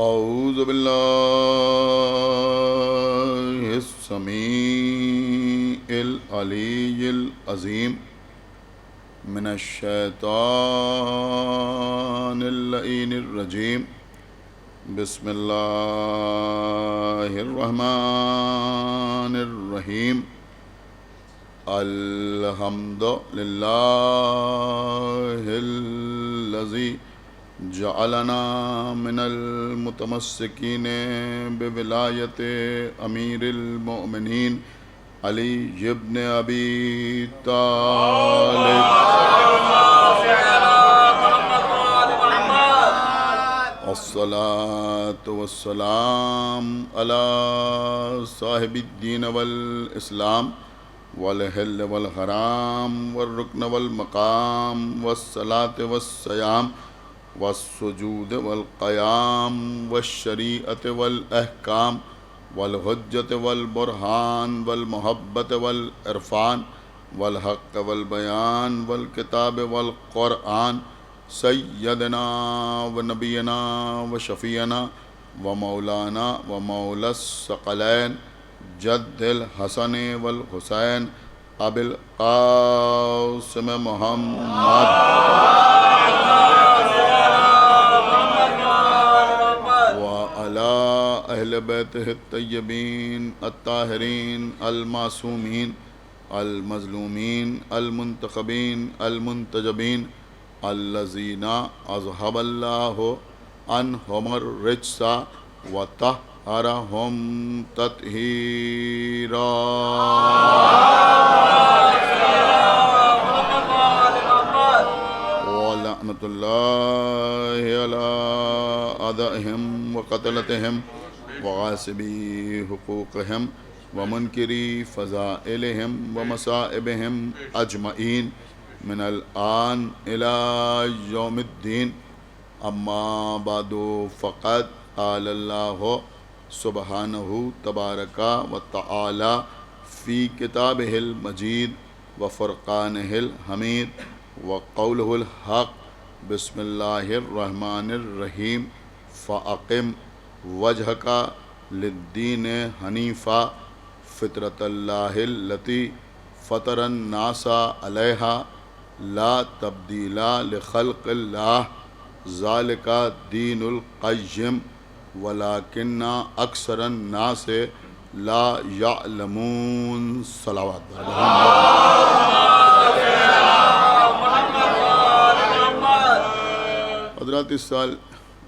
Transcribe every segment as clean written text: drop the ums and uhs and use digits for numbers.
اعوذ باللہ السمیع العلی العظیم من الشیطان اللعین الرجیم بسم اللہ الرحمن الرحیم الحمد للہ الذی جعلنا من المتمسکین بولایت امیر المؤمنین علی ابن ابی طالب الصلاة والسلام علی صاحب الدین والاسلام والحل والحرام والرکن والمقام والصلاة والصیام والسجود والقیام والشریعت والاحکام والحجت والبرہان والمحبت والعرفان والحق والبیان والکتاب والقرآن سیدنا ونبینا وشفیعنا ومولانا ومولا الثقلین جد الحسن والحسین ابی القاسم محمد اہل بیتہ الطیبین الطاہرین المعصومین المظلومین المنتخبین المنتجبین الذین اذھب اللہ عنہم الرجس وطہرہم تطہیرا ولعنۃ اللہ علی اعدائہم وقتلتہم وغاصبی حقوقہم ومنکری فضائلہم ومصائبہم اجمعین من الآن الی یوم الدین اما بعد فقد قال اللہ سبحانہ تبارک و تعالی فی کتابہ المجید وفرقانہ الحمید وقولہ الحق بسم اللہ الرحمن الرحیم فأقم وجہک للدین حنیفا فطرۃ اللہ التی فطر الناس علیہا لا تبدیل لخلق اللہ ذالک دین القیم ولکن اکثر الناس لا یعلمون صلوات حضرات اس سال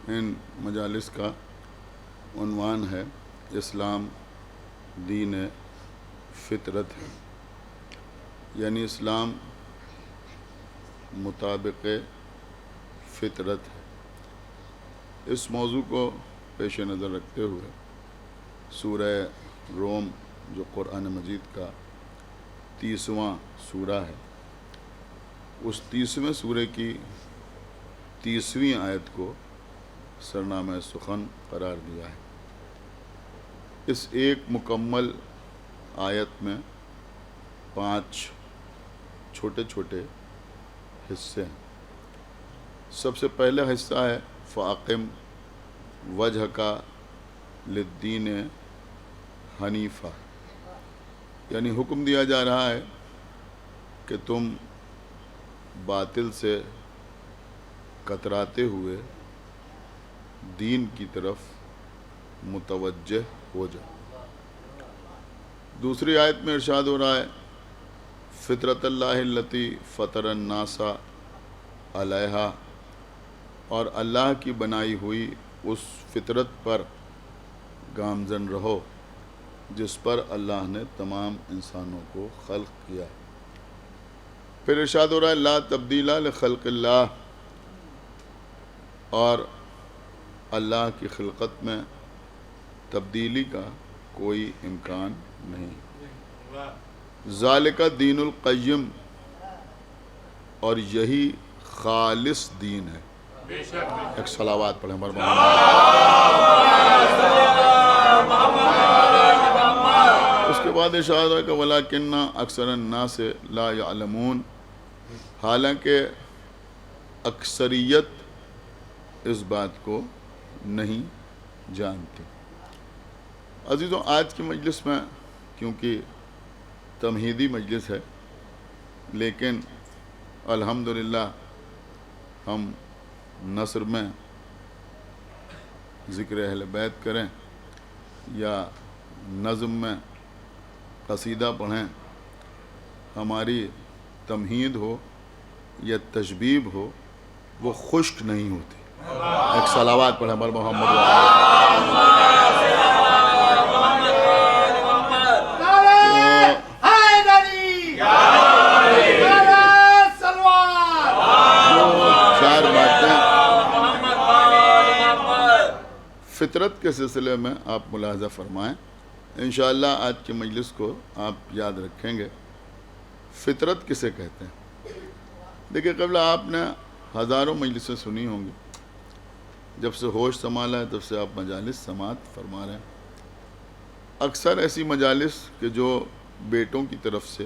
ان مجالس کا عنوان ہے اسلام دین فطرت ہے، یعنی اسلام مطابق فطرت ہے۔ اس موضوع کو پیش نظر رکھتے ہوئے سورہ روم جو قرآن مجید کا 30واں سورہ ہے، اس 30ویں سورہ کی 30ویں آیت کو سرنامہ سخن قرار دیا ہے۔ اس ایک مکمل آیت میں 5 چھوٹے چھوٹے حصے ہیں۔ سب سے پہلا حصہ ہے فَأَقِمْ وَجْهَكَ لِلدِّينِ حنیفہ، یعنی حکم دیا جا رہا ہے کہ تم باطل سے کتراتے ہوئے دین کی طرف متوجہ ہو جاؤ۔ دوسری آیت میں ارشاد ہو رہا ہے فطرت اللہ التی فطر الناس علیہا، اور اللہ کی بنائی ہوئی اس فطرت پر گامزن رہو جس پر اللہ نے تمام انسانوں کو خلق کیا۔ پھر ارشاد ہو رہا ہے لا تبدیل لخلق اللہ، اور اللہ کی خلقت میں تبدیلی کا کوئی امکان نہیں۔ ذالک دین القیم، اور یہی خالص دین ہے۔ ایک صلوات پڑھیں ہمارے محمد۔ اس کے بعد ارشاد ہے کہ وَلَكِنَّ أَكْثَرَ النَّاسِ لَا يَعْلَمُونَ، حالانکہ اکثریت اس بات کو نہیں جانتی۔ عزیزوں، آج کی مجلس میں کیونکہ تمہیدی مجلس ہے، لیکن الحمدللہ ہم نثر میں ذکر اہل بیت کریں یا نظم میں قصیدہ پڑھیں، ہماری تمہید ہو یا تشبیب ہو وہ خشک نہیں ہوتی۔ ایک صلوات پڑھیں بر محمد چار باتیں فطرت کے سلسلے میں آپ ملاحظہ فرمائیں۔ انشاءاللہ آج کی مجلس کو آپ یاد رکھیں گے۔ فطرت کسے کہتے ہیں؟ دیکھیں، قبل آپ نے ہزاروں مجلسیں سنی ہوں گی، جب سے ہوش سنبھالا ہے تب سے آپ مجالس سماعت فرما رہے ہیں۔ اکثر ایسی مجالس کہ جو بیٹوں کی طرف سے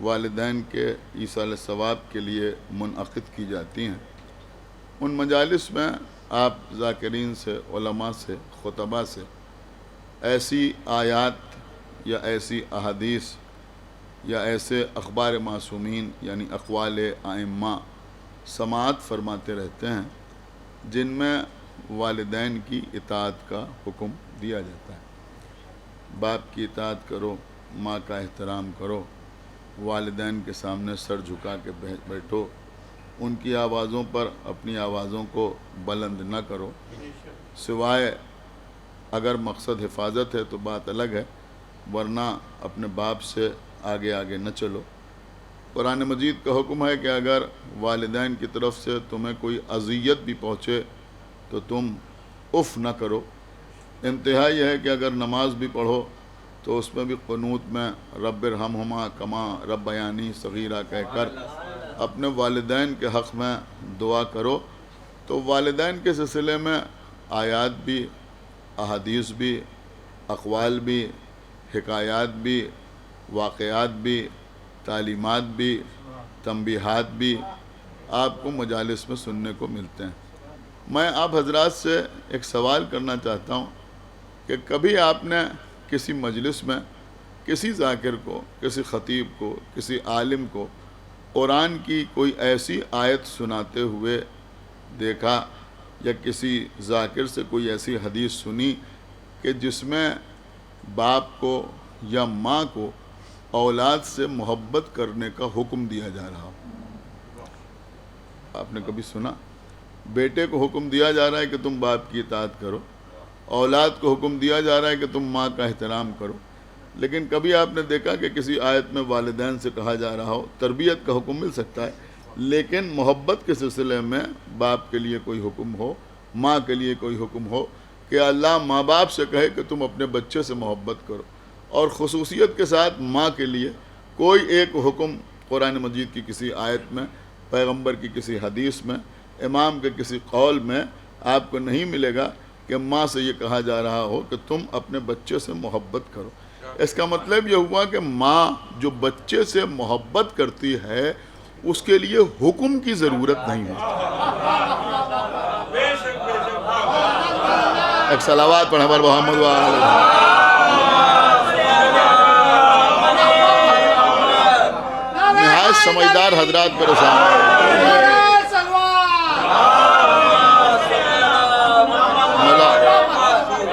والدین کے ایصال ثواب کے لیے منعقد کی جاتی ہیں، ان مجالس میں آپ ذاکرین سے، علماء سے، خطباء سے ایسی آیات یا ایسی احادیث یا ایسے اخبار معصومین یعنی اقوال ائمہ سماعت فرماتے رہتے ہیں جن میں والدین کی اطاعت کا حکم دیا جاتا ہے۔ باپ کی اطاعت کرو، ماں کا احترام کرو، والدین کے سامنے سر جھکا کے بیٹھو، ان کی آوازوں پر اپنی آوازوں کو بلند نہ کرو، سوائے اگر مقصد حفاظت ہے تو بات الگ ہے، ورنہ اپنے باپ سے آگے آگے نہ چلو۔ قرآن مجید کا حکم ہے کہ اگر والدین کی طرف سے تمہیں کوئی اذیت بھی پہنچے تو تم اف نہ کرو۔ انتہا یہ ہے کہ اگر نماز بھی پڑھو تو اس میں بھی قنوت میں رب ارحمہما کما ربیانی صغیرہ کہہ کر اپنے والدین کے حق میں دعا کرو۔ تو والدین کے سلسلے میں آیات بھی، احادیث بھی، اقوال بھی، حکایات بھی، واقعات بھی، تعلیمات بھی، تنبیہات بھی آپ کو مجالس میں سننے کو ملتے ہیں۔ میں آپ حضرات سے ایک سوال کرنا چاہتا ہوں کہ کبھی آپ نے کسی مجلس میں کسی ذاکر کو، کسی خطیب کو، کسی عالم کو قرآن کی کوئی ایسی آیت سناتے ہوئے دیکھا یا کسی ذاکر سے کوئی ایسی حدیث سنی کہ جس میں باپ کو یا ماں کو اولاد سے محبت کرنے کا حکم دیا جا رہا ہو؟ آپ نے کبھی سنا؟ بیٹے کو حکم دیا جا رہا ہے کہ تم باپ کی اطاعت کرو، اولاد کو حکم دیا جا رہا ہے کہ تم ماں کا احترام کرو، لیکن کبھی آپ نے دیکھا کہ کسی آیت میں والدین سے کہا جا رہا ہو، تربیت کا حکم مل سکتا ہے لیکن محبت کے سلسلے میں باپ کے لیے کوئی حکم ہو، ماں کے لیے کوئی حکم ہو کہ اللہ ماں باپ سے کہے کہ تم اپنے بچے سے محبت کرو، اور خصوصیت کے ساتھ ماں کے لیے کوئی ایک حکم قرآن مجید کی کسی آیت میں، پیغمبر کی کسی حدیث میں، امام کے کسی قول میں آپ کو نہیں ملے گا کہ ماں سے یہ کہا جا رہا ہو کہ تم اپنے بچے سے محبت کرو۔ اس کا مطلب یہ ہوا کہ ماں جو بچے سے محبت کرتی ہے اس کے لیے حکم کی ضرورت نہیں ہوتی۔ ایک صلوات پڑھیں بر محمد نہایت سمجھدار حضرات پریشان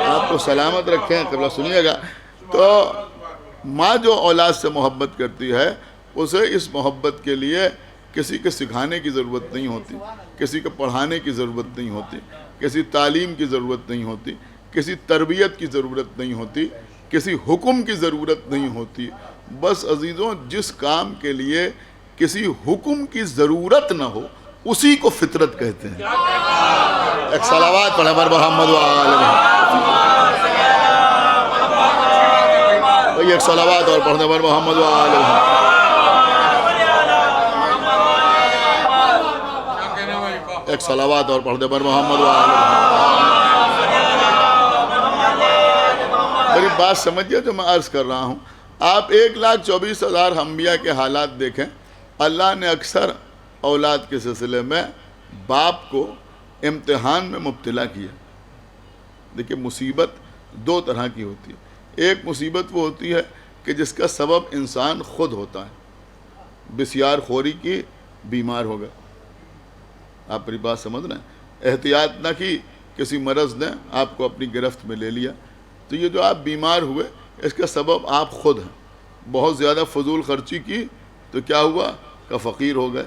آپ کو سلامت رکھیں، قبلہ سنیے گا۔ تو ماں جو اولاد سے محبت کرتی ہے اسے اس محبت کے لیے کسی کے سکھانے کی ضرورت نہیں ہوتی، کسی کے پڑھانے کی ضرورت نہیں ہوتی، کسی تعلیم کی ضرورت نہیں ہوتی، کسی تربیت کی ضرورت نہیں ہوتی، کسی حکم کی ضرورت نہیں ہوتی۔ بس عزیزوں، جس کام کے لیے کسی حکم کی ضرورت نہ ہو اسی کو فطرت کہتے ہیں۔ ایک صلوات پڑھیں بر محمد ایک صلوات اور پڑھنے بر محمد ایک صلوات اور پڑھنے بر محمد میری بات سمجھئے جو میں عرض کر رہا ہوں۔ آپ 1,24,000 انبیاء کے حالات دیکھیں، اللہ نے اکثر اولاد کے سلسلے میں باپ کو امتحان میں مبتلا کیا۔ دیکھیں مصیبت دو طرح کی ہوتی ہے. ایک مصیبت وہ ہوتی ہے کہ جس کا سبب انسان خود ہوتا ہے. بسیار خوری کی، بیمار ہو گئے. آپ میری بات سمجھ رہے ہیں؟ احتیاط نہ کی، کسی مرض نے آپ کو اپنی گرفت میں لے لیا. تو یہ جو آپ بیمار ہوئے اس کا سبب آپ خود ہیں. بہت زیادہ فضول خرچی کی تو کیا ہوا کہ فقیر ہو گئے،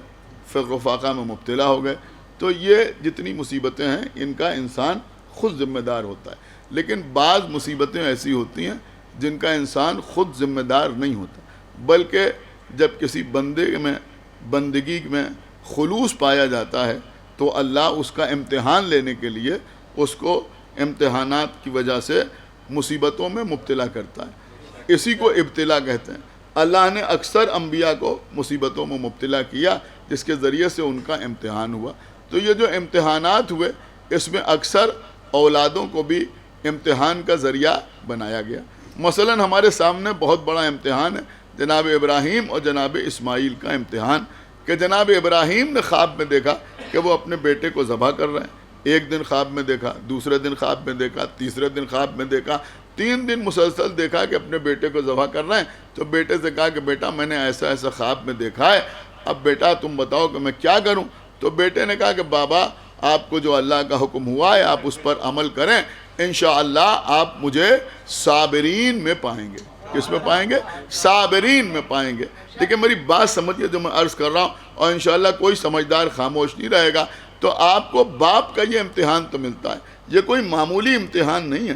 فقر و فاقہ میں مبتلا ہو گئے. تو یہ جتنی مصیبتیں ہیں ان کا انسان خود ذمہ دار ہوتا ہے. لیکن بعض مصیبتیں ایسی ہوتی ہیں جن کا انسان خود ذمہ دار نہیں ہوتا، بلکہ جب کسی بندگی میں خلوص پایا جاتا ہے تو اللہ اس کا امتحان لینے کے لیے اس کو امتحانات کی وجہ سے مصیبتوں میں مبتلا کرتا ہے. اسی کو ابتلا کہتے ہیں. اللہ نے اکثر انبیاء کو مصیبتوں میں مبتلا کیا جس کے ذریعے سے ان کا امتحان ہوا. تو یہ جو امتحانات ہوئے اس میں اکثر اولادوں کو بھی امتحان کا ذریعہ بنایا گیا. مثلا ہمارے سامنے بہت بڑا امتحان ہے جناب ابراہیم اور جناب اسماعیل کا امتحان، کہ جناب ابراہیم نے خواب میں دیکھا کہ وہ اپنے بیٹے کو ذبح کر رہے ہیں. ایک دن خواب میں دیکھا، دوسرے دن خواب میں دیکھا، تیسرے دن خواب میں دیکھا، 3 دن مسلسل دیکھا کہ اپنے بیٹے کو ذبح کر رہے ہیں. تو بیٹے سے کہا کہ بیٹا میں نے ایسا ایسا خواب میں دیکھا ہے، اب بیٹا تم بتاؤ کہ میں کیا کروں. تو بیٹے نے کہا کہ بابا آپ کو جو اللہ کا حکم ہوا ہے آپ اس پر عمل کریں، انشاءاللہ آپ مجھے صابرین میں پائیں گے. کس میں پائیں گے؟ صابرین میں پائیں گے. دیکھیں میری بات سمجھیے جو میں عرض کر رہا ہوں، اور انشاءاللہ کوئی سمجھدار خاموش نہیں رہے گا. تو آپ کو باپ کا یہ امتحان تو ملتا ہے، یہ کوئی معمولی امتحان نہیں ہے.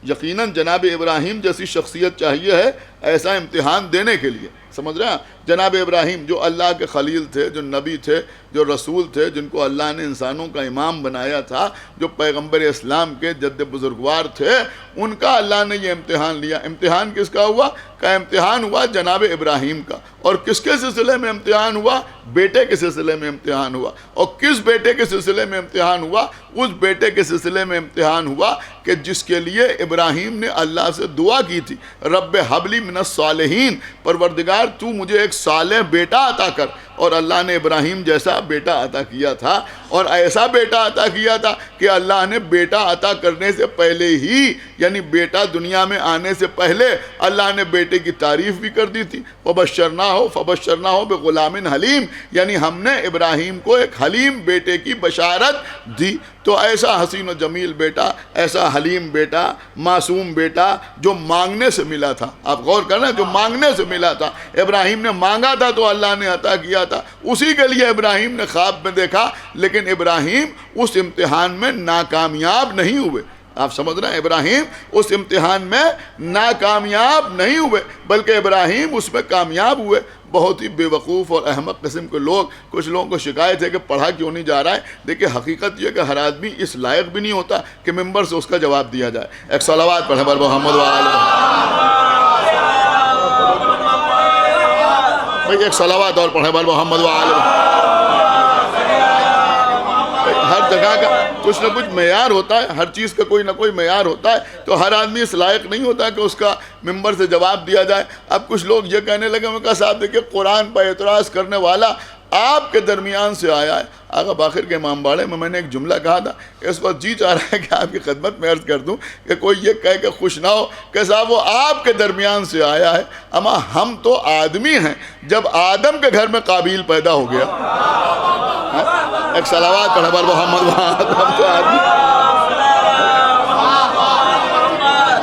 یقیناً جناب ابراہیم جیسی شخصیت چاہیے ہے ایسا امتحان دینے کے لیے. سمجھ رہے ہیں؟ جناب ابراہیم جو اللہ کے خلیل تھے، جو نبی تھے، جو رسول تھے، جن کو اللہ نے انسانوں کا امام بنایا تھا، جو پیغمبر اسلام کے جد بزرگوار تھے، ان کا اللہ نے یہ امتحان لیا. امتحان کس کا ہوا؟ کہ امتحان ہوا جناب ابراہیم کا. اور کس کے سلسلے میں امتحان ہوا؟ بیٹے کے سلسلے میں امتحان ہوا. اور کس بیٹے کے سلسلے میں امتحان ہوا؟ اس بیٹے کے سلسلے میں امتحان ہوا کہ جس کے لیے ابراہیم نے اللہ سے دعا کی تھی، رب حب لی من الصالحین، پروردگار تو مجھے ایک صالح بیٹا عطا کر. اور اللہ نے ابراہیم جیسا بیٹا عطا کیا تھا، اور ایسا بیٹا عطا کیا تھا کہ اللہ نے بیٹا عطا کرنے سے پہلے ہی، یعنی بیٹا دنیا میں آنے سے پہلے اللہ نے بیٹے کی تعریف بھی کر دی تھی. فبشرناہ بغلام حلیم، یعنی ہم نے ابراہیم کو ایک حلیم بیٹے کی بشارت دی. تو ایسا حسین و جمیل بیٹا، ایسا حلیم بیٹا، معصوم بیٹا جو مانگنے سے ملا تھا. آپ غور کرنا، جو مانگنے سے ملا تھا. ابراہیم نے مانگا تھا تو اللہ نے عطا کیا تھا. اسی کے لیے ابراہیم نے خواب میں دیکھا، لیکن ابراہیم اس امتحان میں ناکامیاب نہیں ہوئے. آپ سمجھ رہے ہیں؟ ابراہیم اس امتحان میں ناکامیاب نہیں ہوئے، بلکہ ابراہیم اس میں کامیاب ہوئے. بہت ہی بے وقوف اور احمق قسم کے لوگ، کچھ لوگوں کو شکایت ہے کہ پڑھا کیوں نہیں جا رہا ہے. دیکھیں حقیقت یہ کہ ہر آدمی اس لائق بھی نہیں ہوتا کہ ممبر سے اس کا جواب دیا جائے. ایک صلوات پڑھیں بر محمد وآلہ. بھائی ایک صلوات اور پڑھیں بر محمد وآلہ. ہر جگہ کا کچھ نہ کچھ معیار ہوتا ہے، ہر چیز کا کوئی نہ کوئی معیار ہوتا ہے. تو ہر آدمی اس لائق نہیں ہوتا کہ اس کا ممبر سے جواب دیا جائے. اب کچھ لوگ یہ کہنے لگے، میں کہا صاحب دیکھیں قرآن پر اعتراض کرنے والا آپ کے درمیان سے آیا ہے. آقا باقر کے امام باڑے میں نے ایک جملہ کہا تھا، اس وقت جی چاہ رہا ہے کہ آپ کی خدمت میں عرض کر دوں کہ کوئی یہ کہہ کہ خوش نہ ہو کہ صاحب وہ آپ کے درمیان سے آیا ہے، اما ہم تو آدمی ہیں. جب آدم کے گھر میں قابیل پیدا ہو گیا، ایک صلوات پڑھے بر محمد وآلہ. ہم تو آدمی،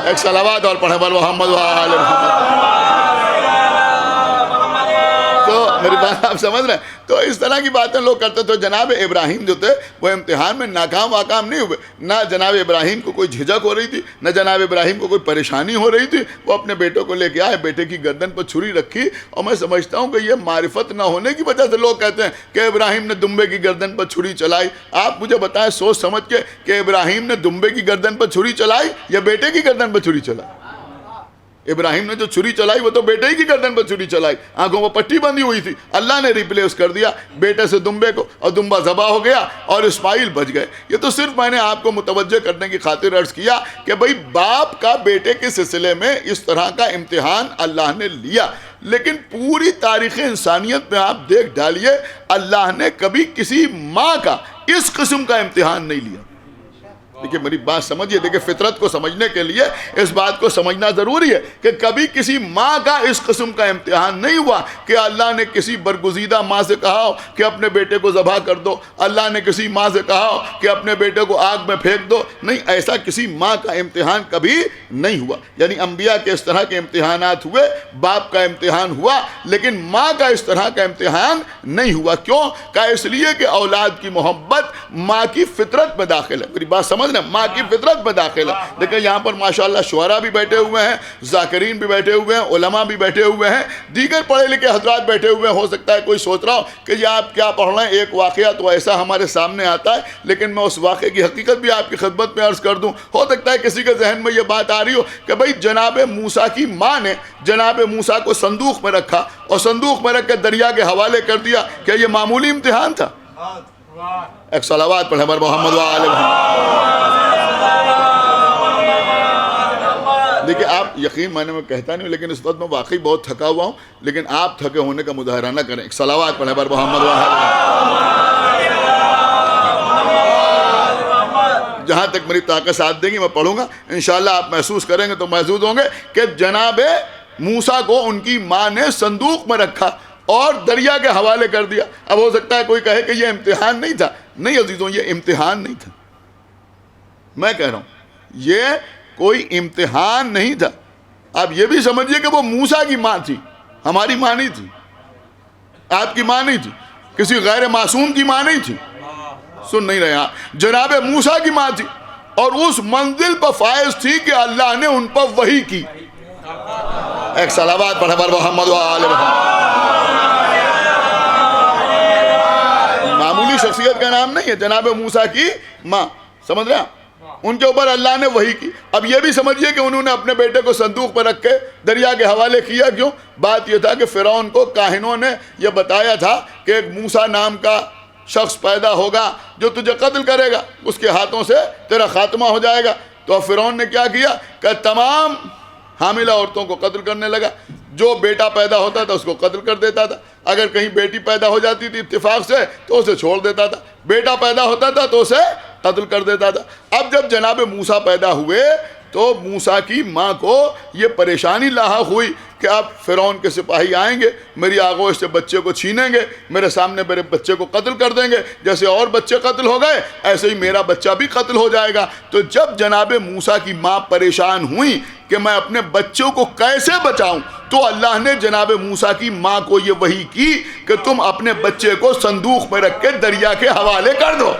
ایک صلوات اور پڑھے بر محمد وآلہ محمد. تو میری بات آپ سمجھ رہے ہیں؟ تو اس طرح کی باتیں لوگ کرتے تھے. جناب ابراہیم جو تھے وہ امتحان میں ناکام واقام نہیں ہوئے. نہ جناب ابراہیم کو کوئی جھجک ہو رہی تھی، نہ جناب ابراہیم کو کوئی پریشانی ہو رہی تھی. وہ اپنے بیٹے کو لے کے آئے، بیٹے کی گردن پر چھری رکھی. اور میں سمجھتا ہوں کہ یہ معرفت نہ ہونے کی وجہ سے لوگ کہتے ہیں کہ ابراہیم نے دمبے کی گردن پر چھری چلائی. آپ مجھے بتائیں سوچ سمجھ کے کہ ابراہیم نے دمبے کی گردن پر چھری چلائی یا بیٹے کی گردن پر چھری چلائی؟ ابراہیم نے جو چھری چلائی وہ تو بیٹے ہی کی گردن پر چھری چلائی. آنکھوں پر پٹی بندھی ہوئی تھی، اللہ نے ریپلیس کر دیا بیٹے سے دمبے کو، اور دمبا ذبح ہو گیا اور اسماعیل بچ گئے. یہ تو صرف میں نے آپ کو متوجہ کرنے کی خاطر عرض کیا کہ بھئی باپ کا بیٹے کے سلسلے میں اس طرح کا امتحان اللہ نے لیا. لیکن پوری تاریخ انسانیت میں آپ دیکھ ڈالیے، اللہ نے کبھی کسی ماں کا اس قسم کا امتحان نہیں لیا. دیکھیے میری بات سمجھیے، دیکھیے فطرت کو سمجھنے کے لیے اس بات کو سمجھنا ضروری ہے کہ کبھی کسی ماں کا اس قسم کا امتحان نہیں ہوا کہ اللہ نے کسی برگزیدہ ماں سے کہا ہو کہ اپنے بیٹے کو ذبح کر دو، اللہ نے کسی ماں سے کہا ہو کہ اپنے بیٹے کو آگ میں پھینک دو، نہیں، ایسا کسی ماں کا امتحان کبھی نہیں ہوا۔ یعنی انبیاء کے اس طرح کے امتحانات ہوئے، باپ کا امتحان ہوا، لیکن ماں کا اس طرح کا امتحان نہیں ہوا۔ کیوں؟ کہ اس لیے کہ اولاد کی محبت ماں کی فطرت میں داخل ہے۔ میری بات سمجھ رہے ہیں؟ ماں کی فطرت میں داخل ہے۔ دیکھیں یہاں پر ماشاءاللہ شعراء بھی بیٹھے ہوئے ہیں، ذاکرین بھی بیٹھے ہوئے ہیں، علماء بھی بیٹھے ہوئے ہیں، دیگر پڑھے لکھے حضرات بیٹھے ہوئے ہیں۔ ہو سکتا ہے کوئی سوچ رہا ہو کہ یہ آپ کیا پڑھ رہے ہیں، ایک واقعہ تو ایسا ہمارے سامنے آتا ہے، لیکن میں اس واقعے کی حقیقت بھی آپ کی خدمت میں عرض کر دوں۔ ہو سکتا ہے کسی کے ذہن میں یہ بات آ رہی ہو کہ بھئی جناب موسیٰ کی ماں نے جناب موسیٰ کو صندوق میں رکھا اور صندوق میں رکھ کے دریا کے حوالے کر دیا، کیا یہ معمولی امتحان تھا؟ ایک صلوات پڑھیں بر محمد و آل محمد۔ دیکھیں آپ یقین میں کہتا نہیں ہوں، لیکن اس وقت میں واقعی بہت تھکا ہوا ہوں، لیکن آپ تھکے ہونے کا مظاہرہ نہ کریں۔ ایک صلوات پڑھیں بر محمد و آل محمد۔ جہاں تک میری طاقت ساتھ دیں گی میں پڑھوں گا، انشاءاللہ آپ محسوس کریں گے تو محسوس ہوں گے کہ جناب موسیٰ کو ان کی ماں نے صندوق میں رکھا اور دریا کے حوالے کر دیا۔ اب ہو سکتا ہے کوئی کہے کہ یہ امتحان نہیں تھا۔ نہیں عزیزوں، یہ امتحان نہیں تھا، میں کہہ رہا ہوں یہ کوئی امتحان نہیں تھا۔ آپ یہ بھی سمجھیے کہ وہ موسیٰ کی ماں تھی، ہماری ماں نہیں تھی، آپ کی ماں نہیں تھی، کسی غیر معصوم کی ماں نہیں تھی۔ سن نہیں رہے آپ؟ جناب موسیٰ کی ماں تھی، اور اس منزل پر فائز تھی کہ اللہ نے ان پر وحی کی۔ ایک صلوات پڑھیں بر محمد و آل محمد۔ معمولی شخصیت کا نام نہیں ہے، جناب موسیٰ کی ماں، سمجھ رہے ہیں؟ ان کے اوپر اللہ نے وحی کی۔ اب یہ بھی سمجھیے کہ انہوں نے اپنے بیٹے کو صندوق پر رکھ کے دریا کے حوالے کیا۔ کیوں؟ بات یہ تھا کہ فرعون کو کاہنوں نے یہ بتایا تھا کہ ایک موسیٰ نام کا شخص پیدا ہوگا جو تجھے قتل کرے گا، اس کے ہاتھوں سے تیرا خاتمہ ہو جائے گا۔ تو اب فرعون نے کیا کیا کہ تمام حاملہ عورتوں کو قتل کرنے لگا۔ جو بیٹا پیدا ہوتا تھا اس کو قتل کر دیتا تھا، اگر کہیں بیٹی پیدا ہو جاتی تھی اتفاق سے تو اسے چھوڑ دیتا تھا، بیٹا پیدا ہوتا تھا تو اسے قتل کر دیتا تھا۔ اب جب جناب موسیٰ پیدا ہوئے تو موسیٰ کی ماں کو یہ پریشانی لاحق ہوئی کہ اب فرعون کے سپاہی آئیں گے، میری آغوش سے بچے کو چھینیں گے، میرے سامنے میرے بچے کو قتل کر دیں گے، جیسے اور بچے قتل ہو گئے ایسے ہی میرا بچہ بھی قتل ہو جائے گا۔ تو جب جناب موسیٰ کی ماں پریشان ہوئی کہ میں اپنے بچوں کو کیسے بچاؤں، تو اللہ نے جناب موسیٰ کی ماں کو یہ وحی کی کہ تم اپنے بچے کو صندوق میں رکھ کے دریا کے حوالے کر دو۔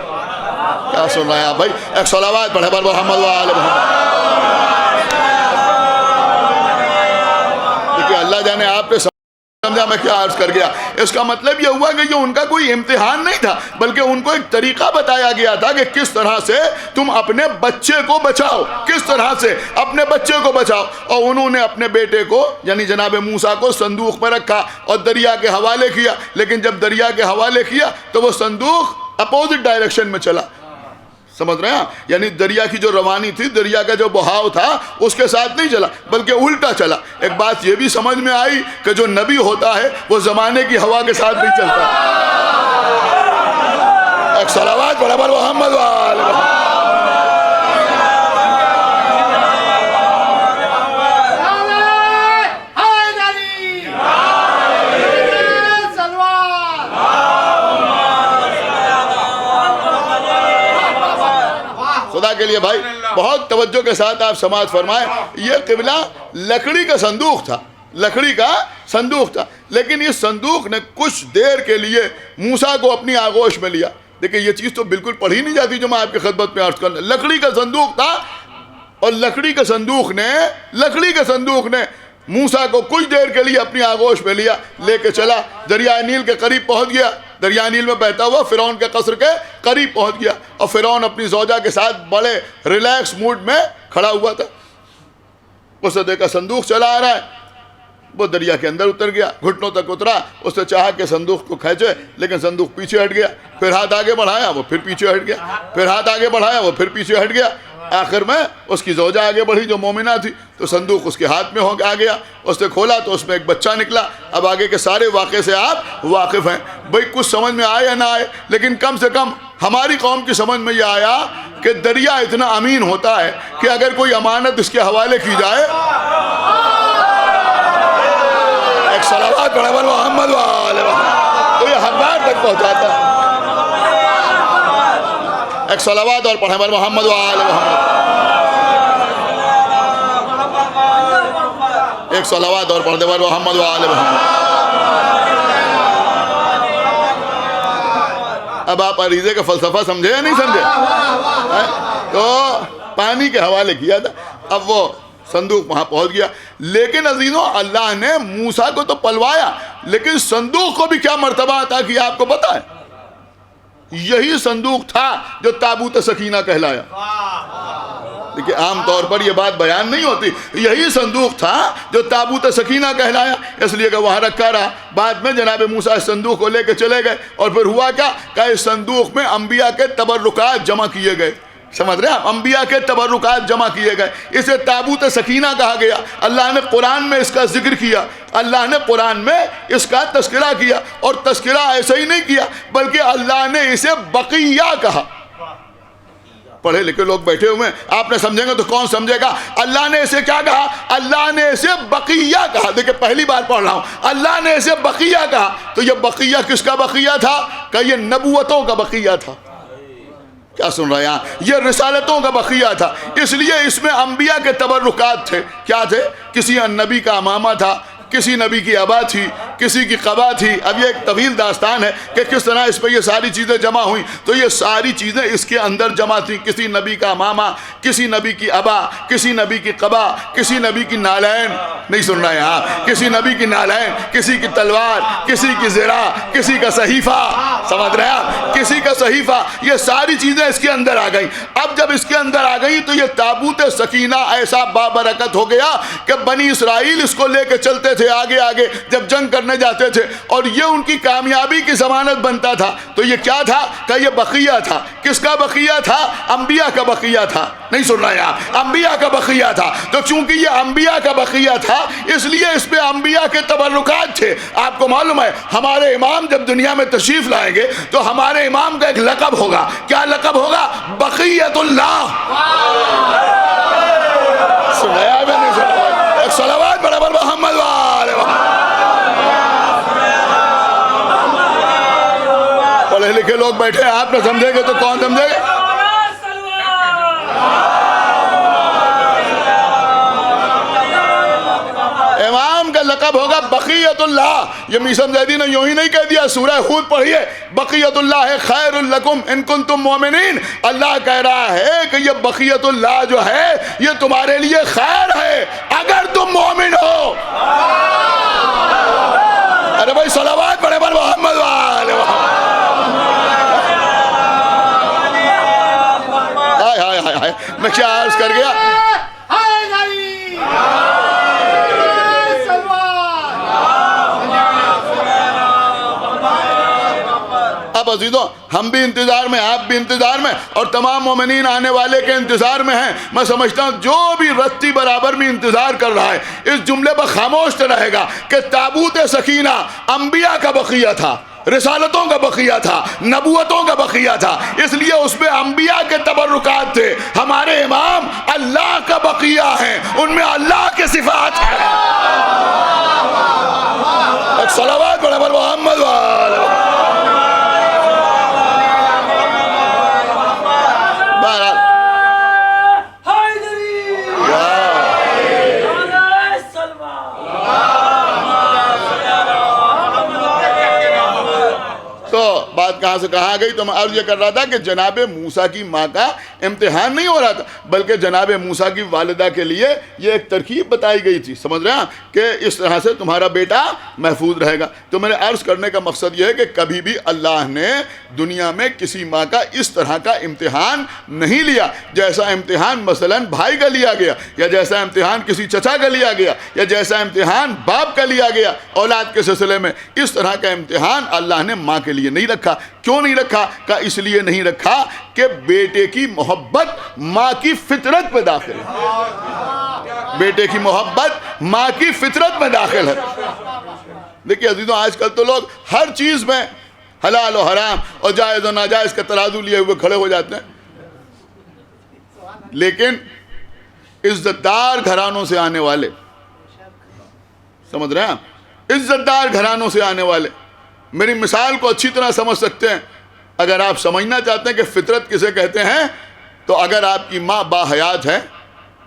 کیا سن رہے ہیں آپ بھائی؟ ایک صلوات پڑھے بر محمد و آل محمد۔ دیکھیے اللہ جانے آپ نے سمجھا میں کیا عرض کر گیا۔ اس کا مطلب یہ ہوا کہ یہ ان کا کوئی امتحان نہیں تھا، بلکہ ان کو ایک طریقہ بتایا گیا تھا کہ کس طرح سے تم اپنے بچے کو بچاؤ، کس طرح سے اپنے بچے کو بچاؤ۔ اور انہوں نے اپنے بیٹے کو یعنی جناب موسیٰ کو صندوق میں رکھا اور دریا کے حوالے کیا، لیکن جب دریا کے حوالے کیا تو وہ صندوق اپوزٹ ڈائریکشن میں چلا۔ سمجھ رہے ہیں؟ یعنی دریا کی جو روانی تھی، دریا کا جو بہاؤ تھا اس کے ساتھ نہیں چلا بلکہ الٹا چلا۔ ایک بات یہ بھی سمجھ میں آئی کہ جو نبی ہوتا ہے وہ زمانے کی ہوا کے ساتھ نہیں چلتا۔ ایک صلوات پڑھیں بر محمد و آل محمد۔ خدا کے لیے بھائی بہت توجہ کے ساتھ آپ سماعت فرمائیں۔ یہ قبلہ لکڑی کا صندوق تھا، لکڑی کا صندوق تھا، لیکن اس صندوق نے کچھ دیر کے لیے موسیٰ کو اپنی آغوش میں لیا۔ دیکھیں یہ چیز تو بالکل پڑھی نہیں جاتی جو میں آپ کی خدمت میں عرض کرنا۔ لکڑی کا صندوق تھا اور لکڑی کے صندوق نے موسیٰ کو کچھ دیر کے لیے اپنی آغوش میں لیا، لے کے چلا، دریائے نیل کے قریب پہنچ گیا، دریائے نیل میں بہتا ہوا فرعون کے قصر کے قریب پہنچ گیا، اور فرعون اپنی زوجہ کے ساتھ بڑے ریلیکس موڈ میں کھڑا ہوا تھا۔ اسے دیکھا صندوق چلا آ رہا ہے، وہ دریا کے اندر اتر گیا، گھٹنوں تک اترا، اس نے چاہا کہ صندوق کو کھینچے لیکن صندوق پیچھے ہٹ گیا، پھر ہاتھ آگے بڑھایا وہ پھر پیچھے ہٹ گیا، پھر ہاتھ آگے بڑھایا وہ پھر پیچھے ہٹ گیا۔ آخر میں اس کی زوجہ آگے بڑھی جو مومنہ تھی، تو صندوق اس کے ہاتھ میں آ گیا، اس نے کھولا تو اس میں ایک بچہ نکلا۔ اب آگے کے سارے واقعے سے آپ واقف ہیں۔ بھئی کچھ سمجھ میں آئے یا نہ آئے، لیکن کم سے کم ہماری قوم کی سمجھ میں یہ آیا کہ دریا اتنا امین ہوتا ہے کہ اگر کوئی امانت اس کے حوالے کی جائے، ایک صلوات پڑھے بر محمد وآلہ محمد، تو یہ حقدار تک پہنچاتا ہے۔ ایک صلوات اور پڑھے بر محمد وآلہ محمد، ایک صلوات اور پڑھے بر محمد وآلہ محمد۔ اب آپ عریضے کا فلسفہ سمجھے یا نہیں سمجھے؟ تو پانی کے حوالے کیا تھا، اب وہ صندوق وہاں پہنچ گیا۔ لیکن عزیزوں، اللہ نے موسیٰ کو تو پلوایا، لیکن صندوق کو بھی کیا مرتبہ عطا کیا آپ کو پتہ ہے؟ یہی صندوق تھا جو تابوت سکینہ کہلایا۔ دیکھیں عام طور پر یہ بات بیان نہیں ہوتی، یہی صندوق تھا جو تابوت سکینہ کہلایا، اس لیے کہ وہاں رکھا رہا۔ بعد میں جناب موسیٰ اس صندوق کو لے کے چلے گئے، اور پھر ہوا کیا کہ اس صندوق میں انبیاء کے تبرکات جمع کیے گئے۔ سمجھ رہے ہیں؟ انبیاء کے تبرکات جمع کیے گئے، اسے تابوت سکینہ کہا گیا۔ اللہ نے قرآن میں اس کا ذکر کیا، اللہ نے قرآن میں اس کا تذکرہ کیا، اور تذکرہ ایسے ہی نہیں کیا بلکہ اللہ نے اسے بقیہ کہا۔ پڑھے لکھے لوگ بیٹھے ہوئے ہیں، آپ نے سمجھیں گے تو کون سمجھے گا؟ اللہ نے اسے کیا کہا؟ اللہ نے اسے بقیہ کہا۔ دیکھیں پہلی بار پڑھ رہا ہوں، اللہ نے اسے بقیہ کہا۔ تو یہ بقیہ کس کا بقیہ تھا؟ کہ یہ نبوتوں کا بقیہ تھا۔ کیا سن رہے ہیں؟ یہ رسالتوں کا بقیہ تھا، اس لیے اس میں انبیاء کے تبرکات تھے۔ کیا تھے؟ کسی نبی کا امامہ تھا، کسی نبی کی ابا تھی، کسی کی قبا تھی۔ اب یہ ایک طویل داستان ہے کہ کس طرح اس پہ یہ ساری چیزیں جمع ہوئیں۔ تو یہ ساری چیزیں اس کے اندر جمع تھیں، کسی نبی کا امامہ، کسی نبی کی ابا، کسی نبی کی قبا، کسی نبی کی نالین، نہیں سن رہے ہیں؟ کسی نبی کی نالین، کسی کی تلوار، کسی کی زرہ، کسی کا صحیفہ، سمجھ رہے ہیں؟ کسی کا صحیفہ، یہ ساری چیزیں اس کے اندر آ گئیں۔ اب جب اس کے اندر آ گئی تو یہ تابوت سکینہ ایسا بابرکت ہو گیا کہ بنی اسرائیل اس کو لے کے چلتے تھے آگے آگے جب جنگ کرنے جاتے تھے، اور یہ ان کی کامیابی کی ضمانت بنتا تھا۔ تو یہ کیا تھا کہ یہ بقیہ تھا۔ کس کا بقیہ تھا؟ انبیاء کا بقیہ تھا۔ نہیں سن رہے ہیں؟ انبیاء کا بقیہ تھا۔ تو چونکہ یہ انبیاء کا بقیہ تھا، اس لیے اس پہ انبیاء کے تبرکات تھے۔ آپ کو معلوم ہے ہمارے امام جب دنیا میں تشریف لائیں گے تو ہمارے امام کا ایک لقب ہوگا۔ کیا لقب ہوگا؟ بقیت اللہ۔ سنایا ہے نہیں سنایا؟ ایک صلوات برابر محمد وآلہ محمد۔ پڑھے لکھے لوگ بیٹھے ہیں، آپ نے سمجھے گے تو کون سمجھے گے؟ امام کا لقب ہوگا بقیت اللہ۔ یہ میثم زیدی نے یوں ہی نہیں کہہ دیا، سورہ ہود پڑھیے، بقیت اللہ خیر لکم ان کنتم مومنین۔ اللہ کہہ رہا ہے کہ یہ بقیت اللہ جو ہے یہ تمہارے لیے خیر ہے اگر تم مومن ہو۔ ارے بھائی صلوات پڑھے بر محمد وآلہ محمد۔ میں کیا عرض کر گیا؟ اب عزیزوں ہم بھی انتظار میں، آپ بھی انتظار میں، اور تمام مومنین آنے والے کے انتظار میں ہیں۔ میں سمجھتا ہوں جو بھی رتی برابر بھی انتظار کر رہا ہے اس جملے پر خاموش رہے گا کہ تابوت سکینہ انبیاء کا بقیہ تھا، رسالتوں کا بقیہ تھا، نبوتوں کا بقیہ تھا، اس لیے اس میں انبیاء کے تبرکات تھے۔ ہمارے امام اللہ کا بقیہ ہیں، ان میں اللہ کے صفات ہیں۔ ایک صلوات برابر محمد وآلہ محمد۔ بات کہاں سے کہاں گئی؟ تو میں عرض یہ کر رہا تھا کہ جناب موسیٰ کی ماں کا امتحان نہیں ہو رہا تھا، بلکہ جناب موسیٰ کی والدہ کے لیے یہ ایک ترکیب بتائی گئی تھی، سمجھ رہے ہیں، کہ اس طرح سے تمہارا بیٹا محفوظ رہے گا۔ تو میں نے عرض کرنے کا مقصد یہ ہے کہ کبھی بھی اللہ نے دنیا میں کسی ماں کا اس طرح کا امتحان نہیں لیا جیسا امتحان مثلاً بھائی کا لیا گیا، یا جیسا امتحان کسی چچا کا لیا گیا، یا جیسا امتحان باپ کا لیا گیا اولاد کے سلسلے میں۔ اس طرح کا امتحان اللہ نے ماں کے لیے نہیں رکھا۔ کیوں نہیں رکھا؟ کہا اس لیے نہیں رکھا کہ بیٹے کی محبت ماں کی فطرت میں داخل ہے، بیٹے کی محبت ماں کی فطرت میں داخل ہے۔ دیکھیے عزیزوں، آج کل تو لوگ ہر چیز میں حلال و حرام اور جائز و ناجائز کا ترازو لیے ہوئے کھڑے ہو جاتے ہیں، لیکن عزت دار گھرانوں سے آنے والے، سمجھ رہے ہیں آپ، عزت دار گھرانوں سے آنے والے میری مثال کو اچھی طرح سمجھ سکتے ہیں۔ اگر آپ سمجھنا چاہتے ہیں کہ فطرت کسے کہتے ہیں، تو اگر آپ کی ماں باحیات ہے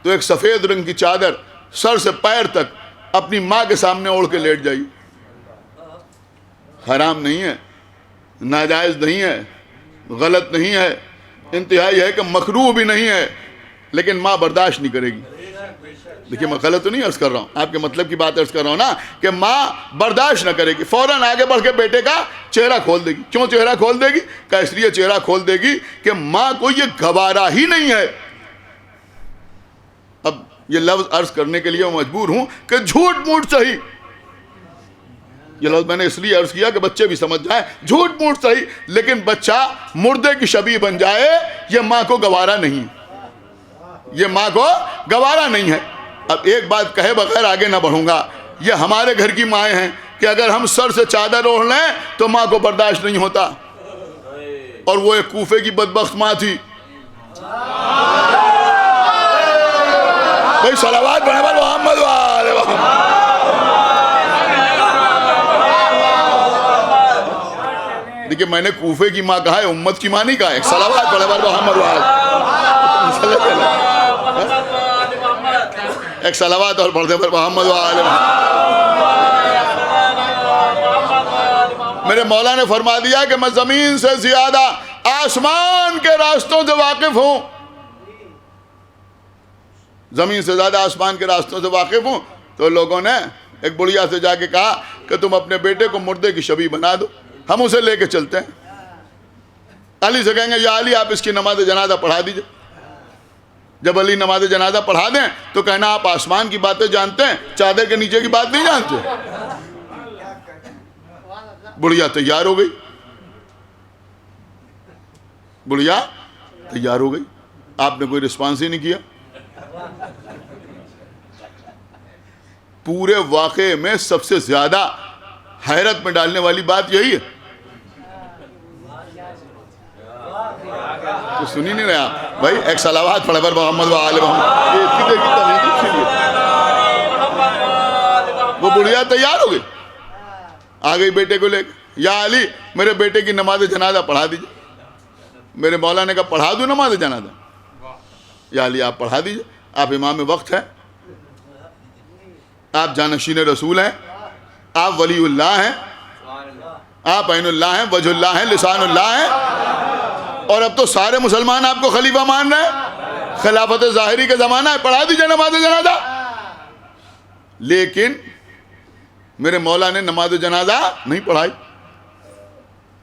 تو ایک سفید رنگ کی چادر سر سے پیر تک اپنی ماں کے سامنے اوڑھ کے لیٹ جائیے۔ حرام نہیں ہے، ناجائز نہیں ہے، غلط نہیں ہے، انتہائی ہے کہ مکروہ بھی نہیں ہے، لیکن ماں برداشت نہیں کرے گی۔ دیکھیے میں غلط تو نہیں عرض کر رہا ہوں، آپ کے مطلب کی بات عرض کر رہا ہوں نا، کہ ماں برداشت نہ کرے گی، فوراً آگے بڑھ کے بیٹے کا چہرہ کھول دے گی۔ کیوں چہرہ کھول دے گی؟ کہ اس لیے چہرہ کھول دے گی کہ ماں کو یہ گوارا ہی نہیں ہے۔ اب یہ لفظ عرض کرنے کے لیے میں مجبور ہوں کہ جھوٹ موٹ صحیح، یہ لفظ میں نے اس لیے عرض کیا کہ بچے بھی سمجھ جائیں، جھوٹ موٹ صحیح، لیکن بچہ مردے کی شبیہ بن جائے یہ ماں کو گوارا نہیں، یہ ماں کو گوارا نہیں ہے۔ اب ایک بات کہے بغیر آگے نہ بڑھوں گا، یہ ہمارے گھر کی مائیں ہیں کہ اگر ہم سر سے چادر اوڑھ لیں تو ماں کو برداشت نہیں ہوتا، اور وہ ایک کوفے کی بدبخت ماں تھی۔ بھائی صلوات پڑھیں پر محمد وآل محمد۔ دیکھیں میں نے کوفے کی ماں کہا ہے، امت کی ماں نہیں کہا ہے۔ صلوات پڑھیں پر محمد وآل۔ ایک صلوات اور پڑھتے پر محمد وآل محمد۔ میرے مولا نے فرما دیا کہ میں زمین سے زیادہ آسمان کے راستوں سے واقف ہوں، زمین سے زیادہ آسمان کے راستوں سے واقف ہوں۔ تو لوگوں نے ایک بڑھیا سے جا کے کہا کہ تم اپنے بیٹے کو مردے کی شبیہ بنا دو، ہم اسے لے کے چلتے ہیں۔ علی سے کہیں گے یا علی آپ اس کی نماز جنازہ پڑھا دیجئے۔ جب علی نماز جنازہ پڑھا دیں تو کہنا آپ آسمان کی باتیں جانتے ہیں، چادر کے نیچے کی بات نہیں جانتے۔ بڑھیا تیار ہو گئی، بڑھیا تیار ہو گئی، آپ نے کوئی رسپانس ہی نہیں کیا۔ پورے واقعے میں سب سے زیادہ حیرت میں ڈالنے والی بات یہی ہے، تو سنی نہیں رہے آپ بھائی۔ ایک صلوات پڑھے پر محمد وآل محمد۔ یہ اتنی دیر کی تمہید اچھی لیے وہ بڑھیا تیار ہو گئی، آ گئی بیٹے کو لے کے، یا علی میرے بیٹے کی نماز جنازہ پڑھا دیجئے۔ میرے مولا نے کہا پڑھا دوں نماز جنازہ؟ یا علی آپ پڑھا دیجئے، آپ امام وقت ہیں، آپ جانشین رسول ہیں، آپ ولی اللہ ہیں، آپ عین اللہ ہیں، وجہ اللہ ہیں، لسان اللہ ہیں، اور اب تو سارے مسلمان آپ کو خلیفہ مان رہے ہیں، خلافت ظاہری کا زمانہ ہے، پڑھا دیجئے نماز جنازہ۔ لیکن میرے مولا نے نماز جنازہ نہیں پڑھائی،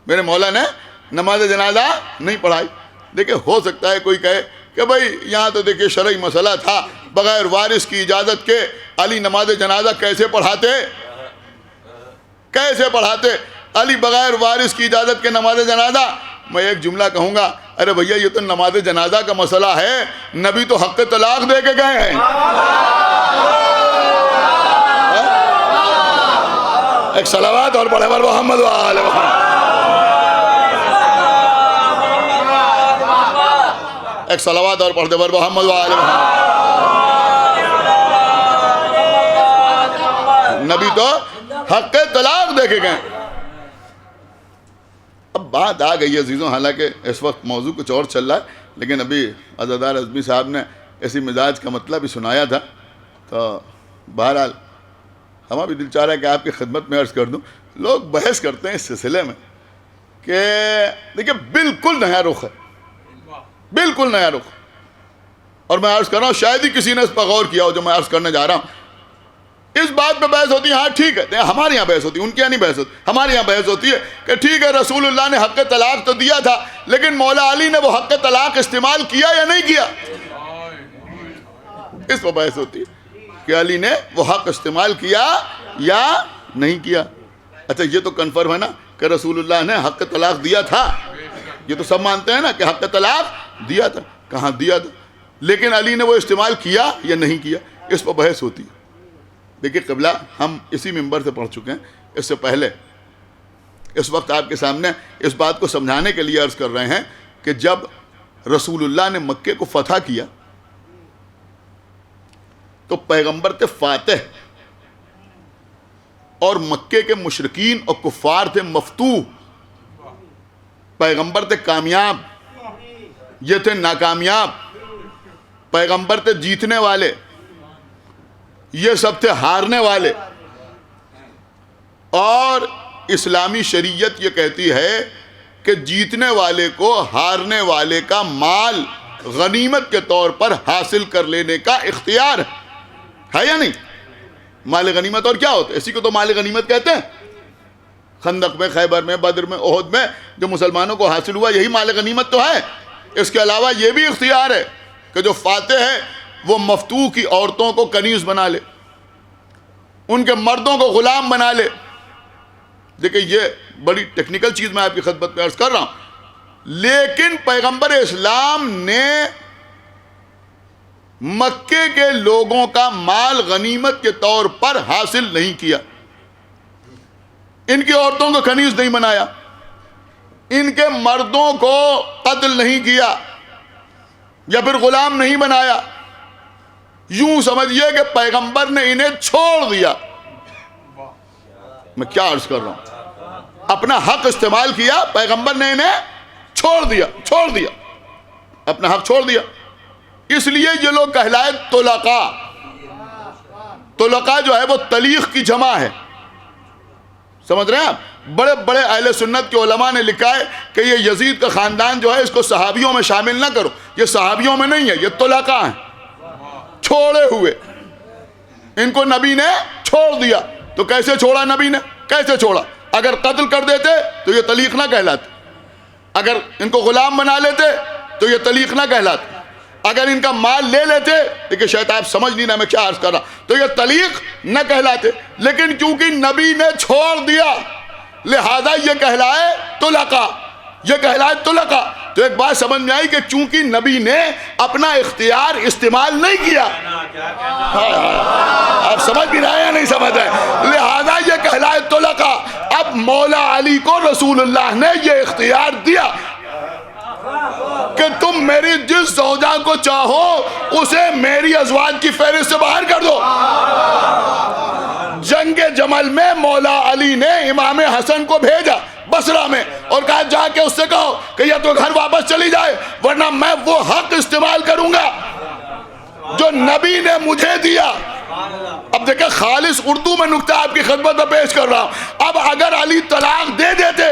میرے مولا نے نماز جنازہ نہیں پڑھائی۔ دیکھیں ہو سکتا ہے کوئی کہے کہ بھائی یہاں تو دیکھیں شرعی مسئلہ تھا، بغیر وارث کی اجازت کے علی نماز جنازہ کیسے پڑھاتے، کیسے پڑھاتے علی بغیر وارث کی اجازت کے نماز جنازہ؟ میں ایک جملہ کہوں گا، ارے بھیا یہ تو نماز جنازہ کا مسئلہ ہے، نبی تو حق طلاق دے کے گئے ہیں۔ ایک صلوات اور پڑھے پر محمد وآل محمد۔ ایک صلوات اور پڑھتے پر محمد وآل محمد۔ نبی تو حق طلاق دے کے گئے۔ اب بات آ گئی عزیزوں، حالانکہ اس وقت موضوع کچھ اور چل رہا ہے، لیکن ابھی عزادار اعظمی صاحب نے ایسی مزاج کا مطلب بھی سنایا تھا، تو بہرحال ہمارا بھی دل چاہ رہا ہے کہ آپ کی خدمت میں عرض کر دوں۔ لوگ بحث کرتے ہیں اس سلسلے میں کہ دیکھیں بالکل نیا رخ ہے، بالکل نیا رخ، اور میں عرض کر رہا ہوں شاید ہی کسی نے اس پر غور کیا ہو جو میں عرض کرنے جا رہا ہوں۔ اس بات پہ بحث ہوتی ہے، ہاں ٹھیک ہے، ہمارے یہاں بحث ہوتی ہے، ان کے یہاں نہیں بحث ہوتی، ہمارے یہاں بحث ہوتی ہے کہ ٹھیک ہے رسول اللہ نے حق طلاق تو دیا تھا، لیکن مولا علی نے وہ حق طلاق استعمال کیا یا نہیں کیا، اس پہ بحث ہوتی ہے کہ علی نے وہ حق استعمال کیا یا نہیں کیا۔ اچھا یہ تو کنفرم ہے نا کہ رسول اللہ نے حق طلاق دیا تھا. یہ تو سب مانتے ہیں نا کہ حق طلاق دیا تھا. کہاں دیا تھا؟ لیکن علی نے وہ استعمال کیا یا نہیں کیا، اس پر بحث ہوتی ہے. دیکھیے قبلہ، ہم اسی منبر سے پڑھ چکے ہیں. اس سے پہلے اس وقت آپ کے سامنے اس بات کو سمجھانے کے لیے عرض کر رہے ہیں کہ جب رسول اللہ نے مکے کو فتح کیا تو پیغمبر تھے فاتح، اور مکے کے مشرکین اور کفار تھے مفتوح. پیغمبر تھے کامیاب، یہ تھے ناکامیاب. پیغمبر تھے جیتنے والے، یہ سب تھے ہارنے والے. اور اسلامی شریعت یہ کہتی ہے کہ جیتنے والے کو ہارنے والے کا مال غنیمت کے طور پر حاصل کر لینے کا اختیار ہے یا نہیں؟ مال غنیمت اور کیا ہوتا ہے؟ اسی کو تو مال غنیمت کہتے ہیں. خندق میں، خیبر میں، بدر میں، احد میں جو مسلمانوں کو حاصل ہوا یہی مال غنیمت تو ہے. اس کے علاوہ یہ بھی اختیار ہے کہ جو فاتح ہے وہ مفتوح کی عورتوں کو کنیز بنا لے، ان کے مردوں کو غلام بنا لے. دیکھیں یہ بڑی ٹیکنیکل چیز میں آپ کی خدمت میں عرض کر رہا ہوں. لیکن پیغمبر اسلام نے مکے کے لوگوں کا مال غنیمت کے طور پر حاصل نہیں کیا. ان کی عورتوں کو کنیز نہیں بنایا، ان کے مردوں کو قتل نہیں کیا یا پھر غلام نہیں بنایا. یوں سمجھیے کہ پیغمبر نے انہیں چھوڑ دیا. میں کیا عرض کر رہا ہوں؟ اپنا حق استعمال کیا، پیغمبر نے انہیں چھوڑ دیا، اپنا حق چھوڑ دیا. اس لیے یہ لوگ کہلائے طلقاء. طلقاء جو ہے وہ طلیق کی جمع ہے. سمجھ رہے ہیں آپ؟ بڑے بڑے اہل سنت کے علماء نے لکھا ہے کہ یہ یزید کا خاندان جو ہے اس کو صحابیوں میں شامل نہ کرو. یہ صحابیوں میں نہیں ہے، یہ طلقاء ہیں، چھوڑے ہوئے. ان کو نبی نے چھوڑ دیا. تو کیسے چھوڑا نبی نے؟ کیسے چھوڑا؟ اگر قتل کر دیتے تو یہ طلیق نہ کہلاتے. اگر ان کو غلام بنا لیتے تو یہ طلیق نہ کہلاتے. اگر ان کا مال لے لیتے، دیکھیں شاید آپ سمجھ نہیں رہا میں کیا عرض کر رہا، تو یہ طلیق نہ کہلاتے. لیکن کیونکہ نبی نے چھوڑ دیا لہذا یہ کہلائے طلقاء، یہ کہلائے طلقاء. تو ایک بات سمجھ میں آئی کہ چونکہ نبی نے اپنا اختیار استعمال نہیں کیا، آپ سمجھ بھی رہے ہیں نہیں سمجھ رہے، لہذا یہ کہلائے طلقاء. اب مولا علی کو رسول اللہ نے یہ اختیار دیا کہ تم میری جس زوجہ کو چاہو اسے میری ازواج کی فہرست سے باہر کر دو. جنگ جمل میں مولا علی نے امام حسن کو بھیجا بصرہ میں اور کہا جا کے اس سے کہو کہ یا تو گھر واپس چلی جائے ورنہ میں وہ حق استعمال کروں گا جو نبی نے مجھے دیا. اب دیکھیں خالص اردو میں نکتہ آپ کی خدمت میں پیش کر رہا ہوں. اب اگر علی طلاق دے دیتے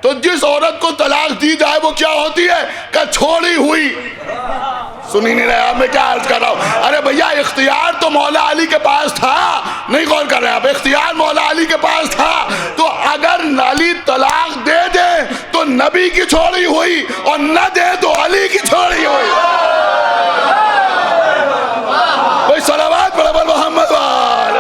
تو جس عورت کو طلاق دی جائے وہ کیا ہوتی ہے کہ چھوڑی ہوئی. سنی نہیں رہے آپ میں کیا عرض کر رہا ہوں؟ ارے بھیا اختیار تو مولا علی کے پاس تھا، نہیں غور کر رہے آپ، اختیار مولا علی کے پاس تھا. تو اگر علی طلاق دے دے تو نبی کی چھوڑی ہوئی اور نہ دے تو علی کی چھوڑی ہوئی. کوئی صلوات پڑھو بر محمد وآل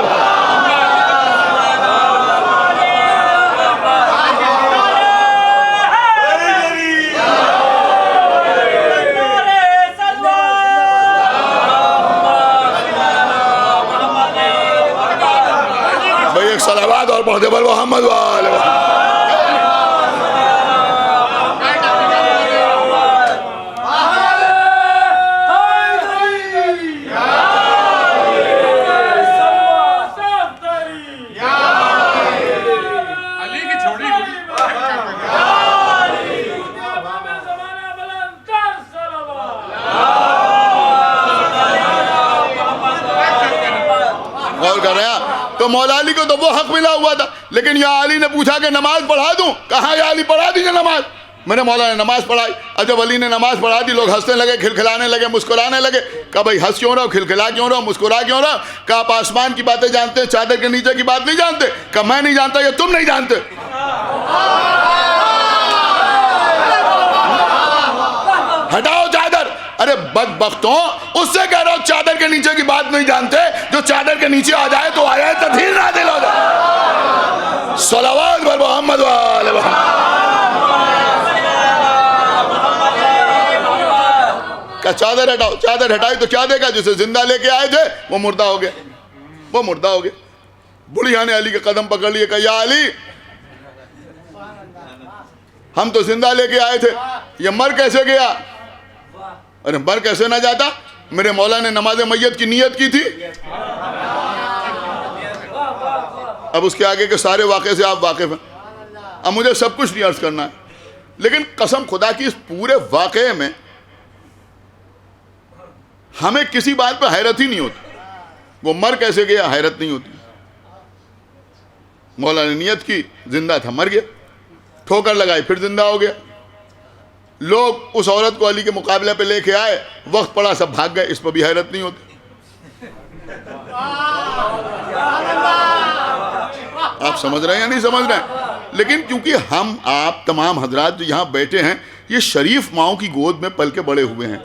بھائی ایک صلوات اور پڑھ دے بر محمد وآل تو مولا علی کو تو وہ حق ملا ہوا تھا. لیکن یا علی نے پوچھا کہ نماز پڑھا دوں؟ کہاں یا علی پڑھا دیجئے نماز. میں نے مولا نے نماز پڑھائی. اب جب علی نے نماز پڑھا دی لوگ ہنسنے لگے، کھلکھلانے لگے، مسکرانے لگے. کہا بھائی ہنس کیوں رہو، کھلکھلا کیوں رہو، مسکرا کیوں رہو؟ کہا آپ آسمان کی باتیں جانتے ہیں، چادر کے نیچے کی بات نہیں جانتے. کہا میں نہیں جانتا یا تم نہیں جانتے. ہٹاؤ چادر. ارے بدبختوں، اس سے کہہ رہا ہوں چادر کے نیچے کی بات نہیں جانتے. جو چادر کے نیچے آ جائے تو آیات تطہیر نازل ہو جائے. صلوات بر محمد و آل محمد. کہ چادر ہٹاؤ. چادر ہٹائی تو کیا دے گا؟ جسے زندہ لے کے آئے تھے وہ مردہ ہو گیا. وہ مردہ ہو گیا. بڑھیا نے علی کے قدم پکڑ لیے کہ یا علی ہم تو زندہ لے کے آئے تھے, یہ مر کیسے گیا؟ ارے مر کیسے نہ جاتا؟ میرے مولا نے نماز میت کی نیت کی تھی. اب اس کے آگے کے سارے واقعے سے آپ واقف ہیں. اب مجھے سب کچھ نہیں عرض کرنا ہے, لیکن قسم خدا کی اس پورے واقعے میں ہمیں کسی بات پہ حیرت ہی نہیں ہوتی. وہ مر کیسے گیا حیرت نہیں ہوتی. مولا نے نیت کی, زندہ تھا مر گیا, ٹھوکر لگائی پھر زندہ ہو گیا. لوگ اس عورت کو علی کے مقابلے پہ لے کے آئے, وقت پڑا سب بھاگ گئے, اس پہ بھی حیرت نہیں ہوتی. آپ سمجھ رہے ہیں یا نہیں سمجھ رہے ہیں؟ لیکن کیونکہ ہم آپ تمام حضرات جو یہاں بیٹھے ہیں یہ شریف ماؤں کی گود میں پل کے بڑے ہوئے ہیں,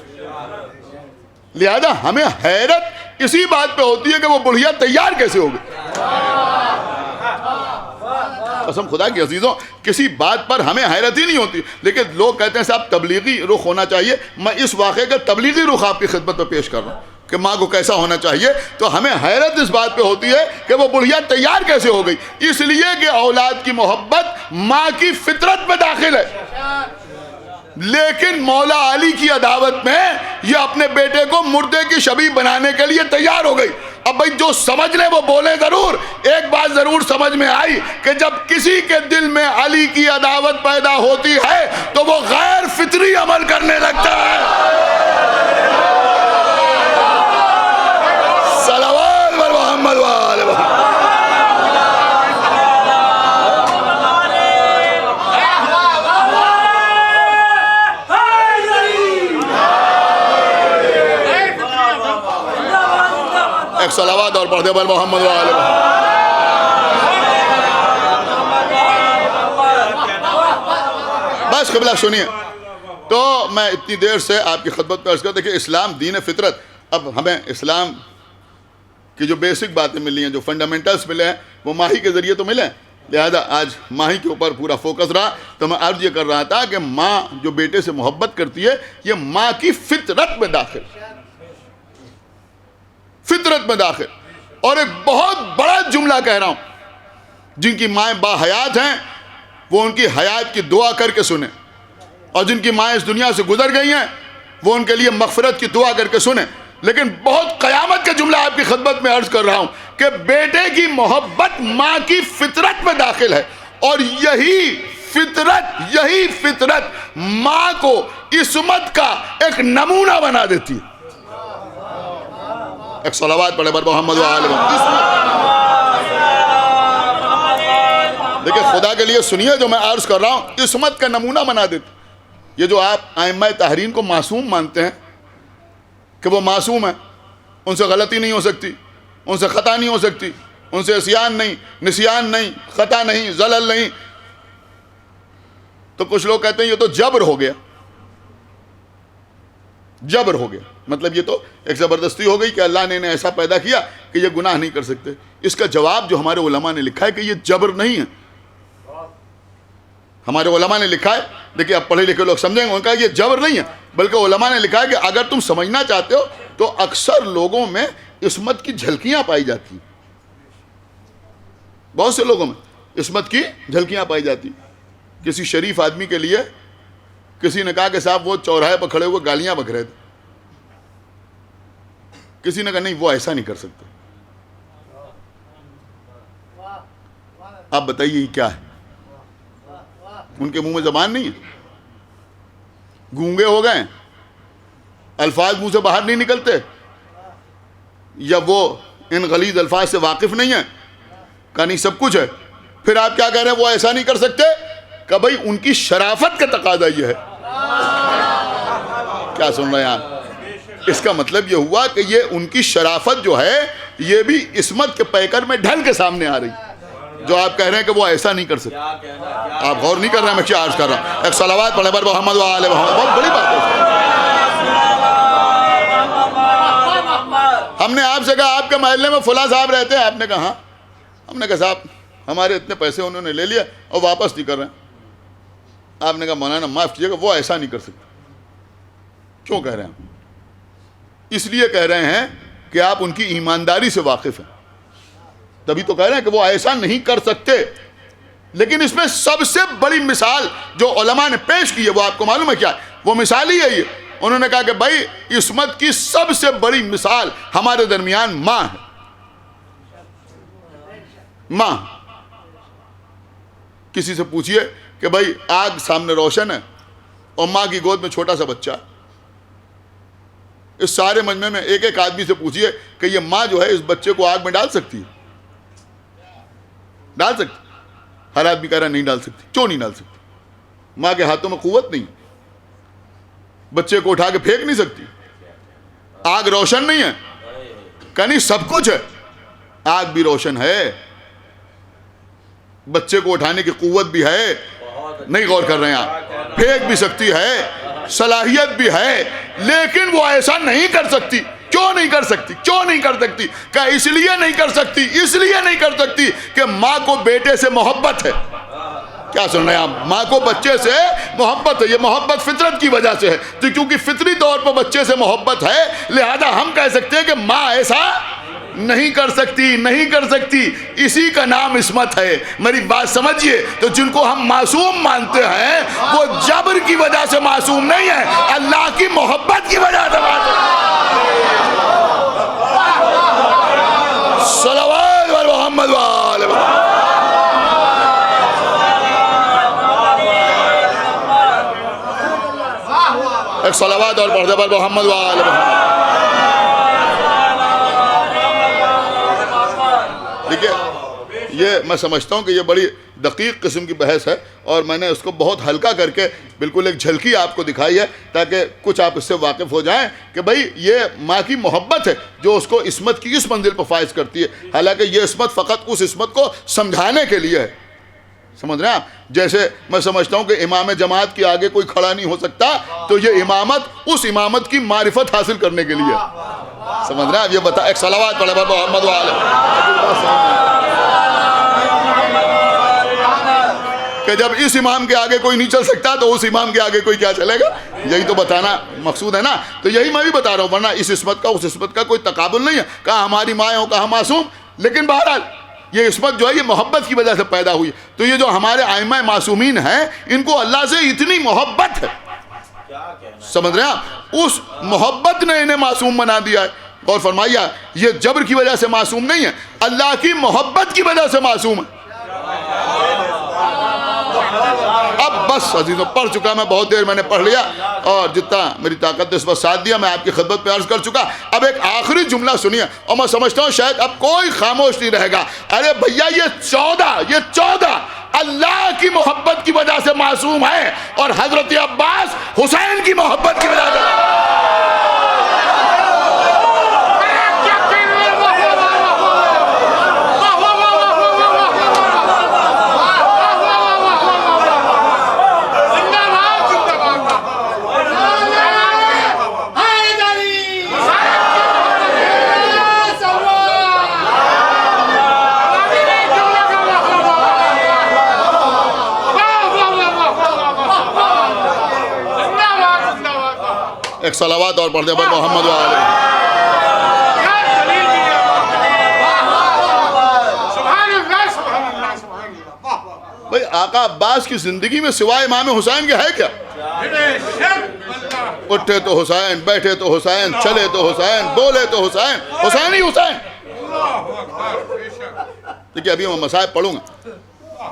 لہذا ہمیں حیرت اسی بات پہ ہوتی ہے کہ وہ بڑھیا تیار کیسے ہو گئے. قسم خدا کی عزیزوں کسی بات پر ہمیں حیرت ہی نہیں ہوتی. لیکن لوگ کہتے ہیں صاحب تبلیغی رخ ہونا چاہیے. میں اس واقعے کا تبلیغی رخ آپ کی خدمت میں پیش کر رہا ہوں کہ ماں کو کیسا ہونا چاہیے. تو ہمیں حیرت اس بات پہ ہوتی ہے کہ وہ بڑھیا تیار کیسے ہو گئی. اس لیے کہ اولاد کی محبت ماں کی فطرت میں داخل ہے. لیکن مولا علی کی عداوت میں یہ اپنے بیٹے کو مردے کی شبیہ بنانے کے لیے تیار ہو گئی. اب بھائی جو سمجھ لیں وہ بولیں ضرور. ایک بات ضرور سمجھ میں آئی کہ جب کسی کے دل میں علی کی عداوت پیدا ہوتی ہے تو وہ غیر فطری عمل کرنے لگتا ہے. صلوات بر محمد و آل محمد. ایک صلوات اور پڑھ دے بر محمد و آل محمد. بس قبلہ سنیے. تو میں اتنی دیر سے آپ کی خدمت میں عرض کرتا کہ اسلام دین فطرت. اب ہمیں اسلام کی جو بیسک باتیں ملی ہیں, جو فنڈامنٹلز ملے ہیں, وہ ماہی کے ذریعے تو ملے ہیں. لہذا آج ماہی کے اوپر پورا فوکس رہا. تو میں عرض یہ کر رہا تھا کہ ماں جو بیٹے سے محبت کرتی ہے یہ ماں کی فطرت میں داخل, فطرت میں داخل. اور ایک بہت بڑا جملہ کہہ رہا ہوں, جن کی مائیں با حیات ہیں وہ ان کی حیات کی دعا کر کے سنیں, اور جن کی مائیں اس دنیا سے گزر گئی ہیں وہ ان کے لیے مغفرت کی دعا کر کے سنیں. لیکن بہت قیامت کا جملہ آپ کی خدمت میں عرض کر رہا ہوں کہ بیٹے کی محبت ماں کی فطرت میں داخل ہے, اور یہی فطرت ماں کو عصمت کا ایک نمونہ بنا دیتی ہے. ایک صلوات پڑھے بر محمد و آل محمد. دیکھیں خدا کے لیے سنیے جو میں عرض کر رہا ہوں, عصمت کا نمونہ بنا دیتی. یہ جو آپ ائمہ تحرین کو معصوم مانتے ہیں کہ وہ معصوم ہیں, ان سے غلطی نہیں ہو سکتی, ان سے خطا نہیں ہو سکتی, ان سے عصیان نہیں, نسیان نہیں, خطا نہیں, زلل نہیں, تو کچھ لوگ کہتے ہیں یہ تو جبر ہو گیا. جبر ہو گیا مطلب یہ تو ایک زبردستی ہو گئی کہ اللہ نے انہیں ایسا پیدا کیا کہ یہ گناہ نہیں کر سکتے. اس کا جواب جو ہمارے علماء نے لکھا ہے کہ یہ جبر نہیں ہے. ہمارے علماء نے لکھا ہے, دیکھیں اب پڑھے لکھے لوگ سمجھیں گے, ان کا یہ جبر نہیں ہے, بلکہ علماء نے لکھا ہے کہ اگر تم سمجھنا چاہتے ہو تو اکثر لوگوں میں عصمت کی جھلکیاں پائی جاتی ہیں. بہت سے لوگوں میں عصمت کی جھلکیاں پائی جاتی. کسی شریف آدمی کے لیے کسی نے کہا کہ صاحب وہ چوراہے پر کھڑے ہوئے گالیاں بک رہے تھے. کسی نے کہا نہیں وہ ایسا نہیں کر سکتے. آپ بتائیے یہ کیا ہے؟ ان کے منہ میں زبان نہیں ہے, گونگے ہو گئے, الفاظ منہ سے باہر نہیں نکلتے, یا وہ ان غلیظ الفاظ سے واقف نہیں ہے؟ کہ نہیں سب کچھ ہے. پھر آپ کیا کہہ رہے ہیں وہ ایسا نہیں کر سکتے؟ کہ بھائی ان کی شرافت کا تقاضا یہ ہے. کیا سن رہے ہیں آپ؟ اس کا مطلب یہ ہوا کہ یہ ان کی شرافت جو ہے یہ بھی عصمت کے پیکر میں ڈھل کے سامنے آ رہی. جو آپ کہہ رہے ہیں کہ وہ ایسا نہیں کر سکتے, آپ غور نہیں کر رہے ہیں, میں کیا عرض کر رہا ہوں. ایک صلوات پڑھے بر محمد و آل محمد. بہت بڑی بات ہے. ہم نے آپ سے کہا آپ کے محلے میں فلاں صاحب رہتے ہیں, آپ نے کہا ہاں. ہم نے کہا صاحب ہمارے اتنے پیسے انہوں نے لے لیا اور واپس نہیں کر رہے ہیں۔ آپ نے کہا مولانا معاف کیجیے گا، وہ ایسا نہیں کر سکتے۔ کیوں کہہ رہے ہیں؟ اس لیے کہہ رہے ہیں کہ آپ ان کی ایمانداری سے واقف ہیں، تبھی تو کہہ رہے ہیں کہ وہ ایسا نہیں کر سکتے۔ لیکن اس میں سب سے بڑی مثال جو علماء نے پیش کی ہے وہ آپ کو معلوم ہے کیا ہے؟ وہ مثال ہی ہے یہ، انہوں نے کہا کہ بھائی عصمت کی سب سے بڑی مثال ہمارے درمیان ماں ہے۔ ماں، کسی سے پوچھئے کہ بھائی آگ سامنے روشن ہے اور ماں کی گود میں چھوٹا سا بچہ ہے، اس سارے مجمع میں ایک ایک آدمی سے پوچھئے کہ یہ ماں جو ہے اس بچے کو آگ میں ڈال سکتی ہے؟ ڈال سکتی؟ ہر آدمی کہہ رہا نہیں ڈال سکتی۔ کیوں نہیں ڈال سکتی؟ ماں کے ہاتھوں میں قوت نہیں، بچے کو اٹھا کے پھینک نہیں سکتی، آگ روشن نہیں ہے، کہیں سب کچھ ہے، آگ بھی روشن ہے، بچے کو اٹھانے کی قوت بھی ہے، نہیں غور کر رہے ہیں آپ، پھینک بھی سکتی ہے، صلاحیت بھی ہے، لیکن وہ ایسا نہیں کر سکتی۔ کیوں نہیں کر سکتی؟ کیوں نہیں کر سکتی؟ کہ اس لیے نہیں کر سکتی، اس لیے نہیں کر سکتی کہ ماں کو بیٹے سے محبت ہے۔ کیا سن رہے ہیں آپ؟ ماں کو بچے سے محبت ہے، یہ محبت فطرت کی وجہ سے ہے، تو کیونکہ فطری طور پر بچے سے محبت ہے لہذا ہم کہہ سکتے ہیں کہ ماں ایسا نہیں کر سکتی، نہیں کر سکتی، اسی کا نام عصمت ہے۔ میری بات سمجھیے، تو جن کو ہم معصوم مانتے ہیں وہ جبر کی وجہ سے معصوم نہیں ہے، اللہ کی محبت کی وجہ سے معصوم ہے۔ صلوات علی محمد و آل محمد۔ ایک صلوات اور پڑھ دے پر محمد و آل محمد۔ دیکھئے یہ میں سمجھتا ہوں کہ یہ بڑی دقیق قسم کی بحث ہے، اور میں نے اس کو بہت ہلکا کر کے بالکل ایک جھلکی آپ کو دکھائی ہے تاکہ کچھ آپ اس سے واقف ہو جائیں کہ بھئی یہ ماں کی محبت ہے جو اس کو عصمت کی اس منزل پر فائز کرتی ہے، حالانکہ یہ عصمت فقط اس عصمت کو سمجھانے کے لیے ہے۔ سمجھ رہے ہیں آپ؟ جیسے میں سمجھتا ہوں کہ امام جماعت کے آگے کوئی کھڑا نہیں ہو سکتا، تو یہ امامت اس امامت کی معرفت حاصل کرنے کے لیے ہے۔ سمجھ رہے ہیں آپ؟ یہ بتا ایک صلوات پڑھے پر محمد و آل کہ جب اس امام کے آگے کوئی نہیں چل سکتا تو اس امام کے آگے کوئی کیا چلے گا؟ یہی تو بتانا مقصود ہے نا، تو یہی میں بھی بتا رہا ہوں، ورنہ اس عصمت کا اس عصمت کا کوئی تقابل نہیں ہے، کہاں ہماری مائیں ہوں کہاں معصوم، لیکن بہرحال یہ عصمت جو ہے یہ محبت کی وجہ سے پیدا ہوئی۔ تو یہ جو ہمارے ائمہ معصومین ہیں ان کو اللہ سے اتنی محبت ہے، سمجھ رہے ہیں آپ؟ اس محبت نے انہیں معصوم بنا دیا ہے۔ اور فرمائیے یہ جبر کی وجہ سے معصوم نہیں ہے، اللہ کی محبت کی وجہ سے معصوم ہے۔ اب بس عزیزوں پڑھ چکا میں، بہت دیر میں نے پڑھ لیا اور جتنا میری طاقت نے اس وقت ساتھ دیا میں آپ کی خدمت پہ عرض کر چکا۔ اب ایک آخری جملہ سنیے اور میں سمجھتا ہوں شاید اب کوئی خاموش نہیں رہے گا۔ ارے بھیا یہ 14 اللہ کی محبت کی وجہ سے معصوم ہے اور حضرت عباس حسین کی محبت کی وجہ سے۔ ایک صلوات اور پڑھ دے پر محمد و آل بھئی آقا عباس کی زندگی میں سوائے امام حسین کے ہے کیا؟ اٹھے تو حسین، بیٹھے تو حسین، چلے تو حسین، بولے تو حسین، حسین ہی حسین۔ دیکھیں ابھی میں مسائل پڑھوں گا،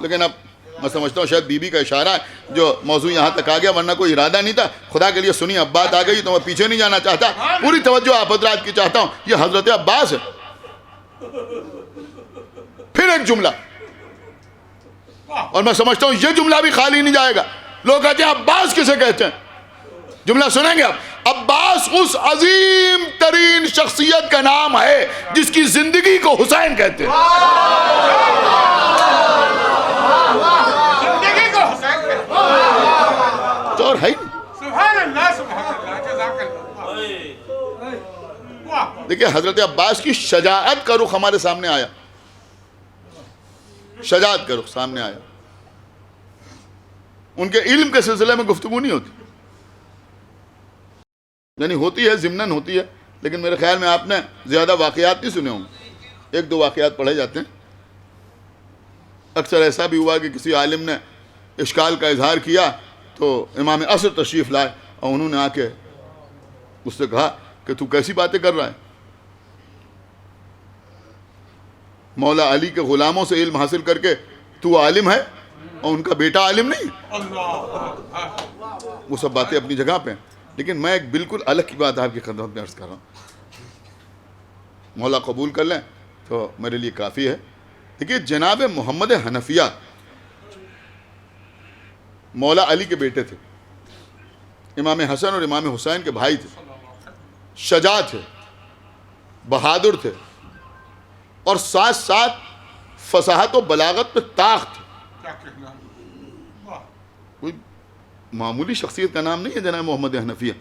لیکن اب میں سمجھتا ہوں شاید بی بی کا اشارہ ہے جو موضوع یہاں تک آ گیا، ورنہ کوئی ارادہ نہیں تھا۔ خدا کے لیے سنی، اب بات آ گئی تو میں پیچھے نہیں جانا چاہتا، پوری توجہ آپ حضرات کی چاہتا ہوں۔ یہ حضرت عباس ہے۔ پھر ایک جملہ، اور میں سمجھتا ہوں یہ جملہ بھی خالی نہیں جائے گا۔ لوگ کہتے ہیں عباس کسے کہتے ہیں؟ جملہ سنیں گے آپ؟ عباس اس عظیم ترین شخصیت کا نام ہے جس کی زندگی کو حسین کہتے ہیں۔ تو اور ہے ہی دیکھیں حضرت عباس کی شجاعت کا رخ ہمارے سامنے آیا۔ شجاعت کا رخ سامنے آیا. ان کے علم کے سلسلے میں گفتگو نہیں ہوتی، یعنی ہوتی ہے ضمناً ہوتی ہے، لیکن میرے خیال میں آپ نے زیادہ واقعات نہیں سنے ہوں گے، 1-2 واقعات پڑھے جاتے ہیں. اکثر ایسا بھی ہوا کہ کسی عالم نے اشکال کا اظہار کیا تو امام عصر تشریف لائے اور انہوں نے آ کے اس سے کہا کہ تو کیسی باتیں کر رہا ہے، مولا علی کے غلاموں سے علم حاصل کر کے تو عالم ہے اور ان کا بیٹا عالم نہیں ہے. وہ سب باتیں اپنی جگہ پہ ہیں، لیکن میں ایک بالکل الگ کی بات آپ کی خدمت میں عرض کر رہا ہوں. مولا قبول کر لیں تو میرے لیے کافی ہے. دیکھیے جناب محمد حنفیہ مولا علی کے بیٹے تھے، امام حسن اور امام حسین کے بھائی تھے، شجاع تھے، بہادر تھے، اور ساتھ ساتھ فصاحت و بلاغت پہ طاق تھے. کوئی معمولی شخصیت کا نام نہیں ہے جناب محمد حنفیہ.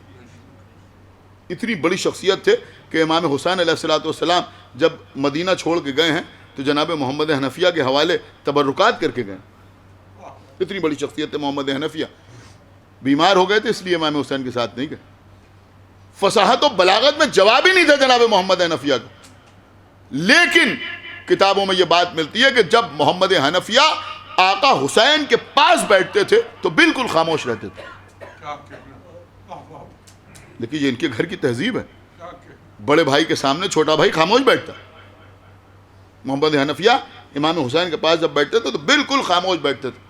اتنی بڑی شخصیت تھے کہ امام حسین علیہ السلام جب مدینہ چھوڑ کے گئے ہیں تو جناب محمد حنفیہ کے حوالے تبرکات کر کے گئے. اتنی بڑی شخصیت ہے محمد حنفیہ. بیمار ہو گئے تھے اس لیے امام حسین کے ساتھ نہیں گئے. فصاحت و بلاغت میں جواب ہی نہیں تھا جناب محمد حنفیہ کا. لیکن کتابوں میں یہ بات ملتی ہے کہ جب محمد حنفیہ آقا حسین کے پاس بیٹھتے تھے تو بالکل خاموش رہتے تھے. دیکھیے یہ ان کے گھر کی تہذیب ہے. بڑے بھائی کے سامنے چھوٹا بھائی خاموش بیٹھتا. محمد حنفیہ امام حسین کے پاس جب بیٹھتے تھے تو بالکل خاموش بیٹھتے تھے.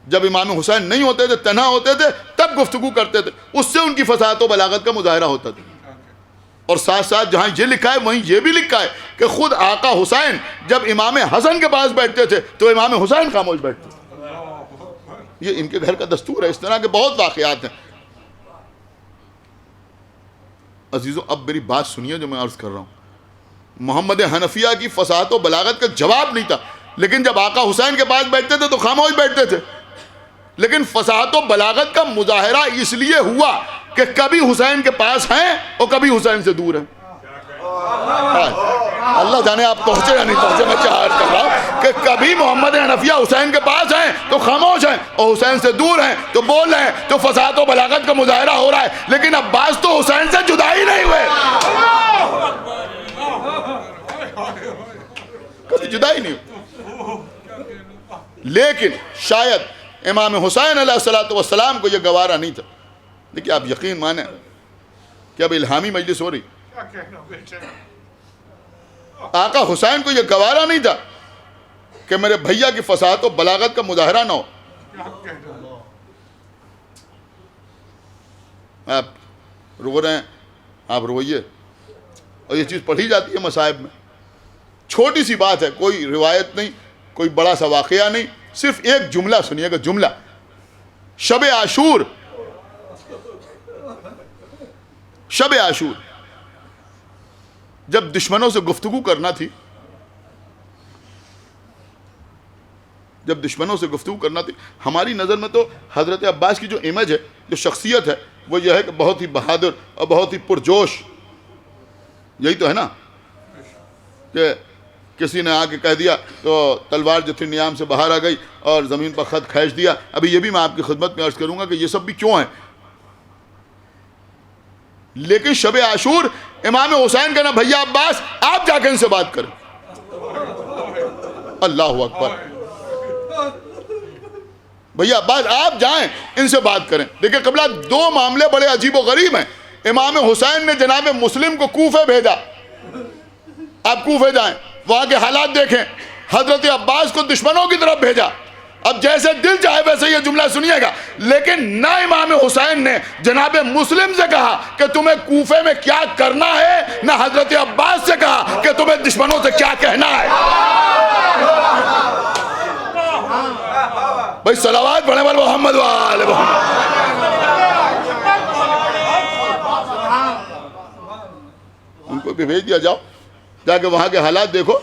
جب امام حسین نہیں ہوتے تھے، تنہا ہوتے تھے، تب گفتگو کرتے تھے. اس سے ان کی فصاحت و بلاغت کا مظاہرہ ہوتا تھا. اور ساتھ ساتھ جہاں یہ لکھا ہے وہیں یہ بھی لکھا ہے کہ خود آقا حسین جب امام حسن کے پاس بیٹھتے تھے تو امام حسین خاموش بیٹھتے تھے. یہ ان کے گھر کا دستور ہے. اس طرح کے بہت واقعات ہیں. عزیزوں اب میری بات سنیے جو میں عرض کر رہا ہوں. محمد حنفیہ کی فصاحت و بلاغت کا جواب نہیں تھا، لیکن جب آقا حسین کے پاس بیٹھتے تھے تو خاموش بیٹھتے تھے. لیکن فصاحت و بلاغت کا مظاہرہ اس لیے ہوا کہ کبھی حسین کے پاس ہیں اور کبھی حسین سے دور ہیں. اللہ جانے آپ پہنچے یا نہیں پہنچے. میں کیا عرض کر رہا ہوں کہ کبھی محمد حنفیہ حسین کے پاس ہیں تو خاموش ہیں اور حسین سے دور ہیں تو بول رہے ہیں تو فصاحت و بلاغت کا مظاہرہ ہو رہا ہے. لیکن عباس تو حسین سے جدا ہی نہیں ہوئے، کبھی جدا ہی نہیں ہوئے. لیکن شاید امام حسین علیہ السلام کو یہ گوارا نہیں تھا. دیکھیے آپ یقین مانیں کہ اب الہامی مجلس ہو رہی. آقا حسین کو یہ گوارا نہیں تھا کہ میرے بھیا کی فصاحت و بلاغت کا مظاہرہ نہ ہو. آپ رو رہے ہیں، آپ روئیے. اور یہ چیز پڑھی جاتی ہے مصائب میں. چھوٹی سی بات ہے، کوئی روایت نہیں، کوئی بڑا سا واقعہ نہیں، صرف ایک جملہ سنیے گا. جملہ شب عاشور، شب عاشور جب دشمنوں سے گفتگو کرنا تھی، جب دشمنوں سے گفتگو کرنا تھی، ہماری نظر میں تو حضرت عباس کی جو امیج ہے، جو شخصیت ہے، وہ یہ ہے کہ بہت ہی بہادر اور بہت ہی پرجوش. یہی تو ہے نا کہ کسی نے آ کے کہہ دیا تو تلوار جو تھی نیام سے باہر آ گئی اور زمین پر خط کھینچ دیا. ابھی یہ بھی میں آپ کی خدمت میں عرض کروں گا کہ یہ سب بھی کیوں ہیں. لیکن شب عاشور امام حسین کا نا بھیا عباس آپ جا کے ان سے بات کریں. اللہ اکبر. بھیا عباس آپ جائیں ان سے بات کریں. دیکھیں قبلہ دو معاملے بڑے عجیب و غریب ہیں. امام حسین نے جناب مسلم کو کوفے بھیجا، آپ کوفے جائیں وہاں کے حالات دیکھیں. حضرت عباس کو دشمنوں کی طرف بھیجا. اب جیسے دل چاہے ویسے یہ جملہ سنیے گا. لیکن نہ امام حسین نے جناب مسلم سے کہا کہ تمہیں کوفے میں کیا کرنا ہے، نہ حضرت عباس سے کہا کہ تمہیں دشمنوں سے کیا کہنا ہے. بھائی صلوات پڑھیں بر محمد و آل محمد. ان کو بھی بھیج دیا، جاؤ جا کے وہاں کے حالات دیکھو.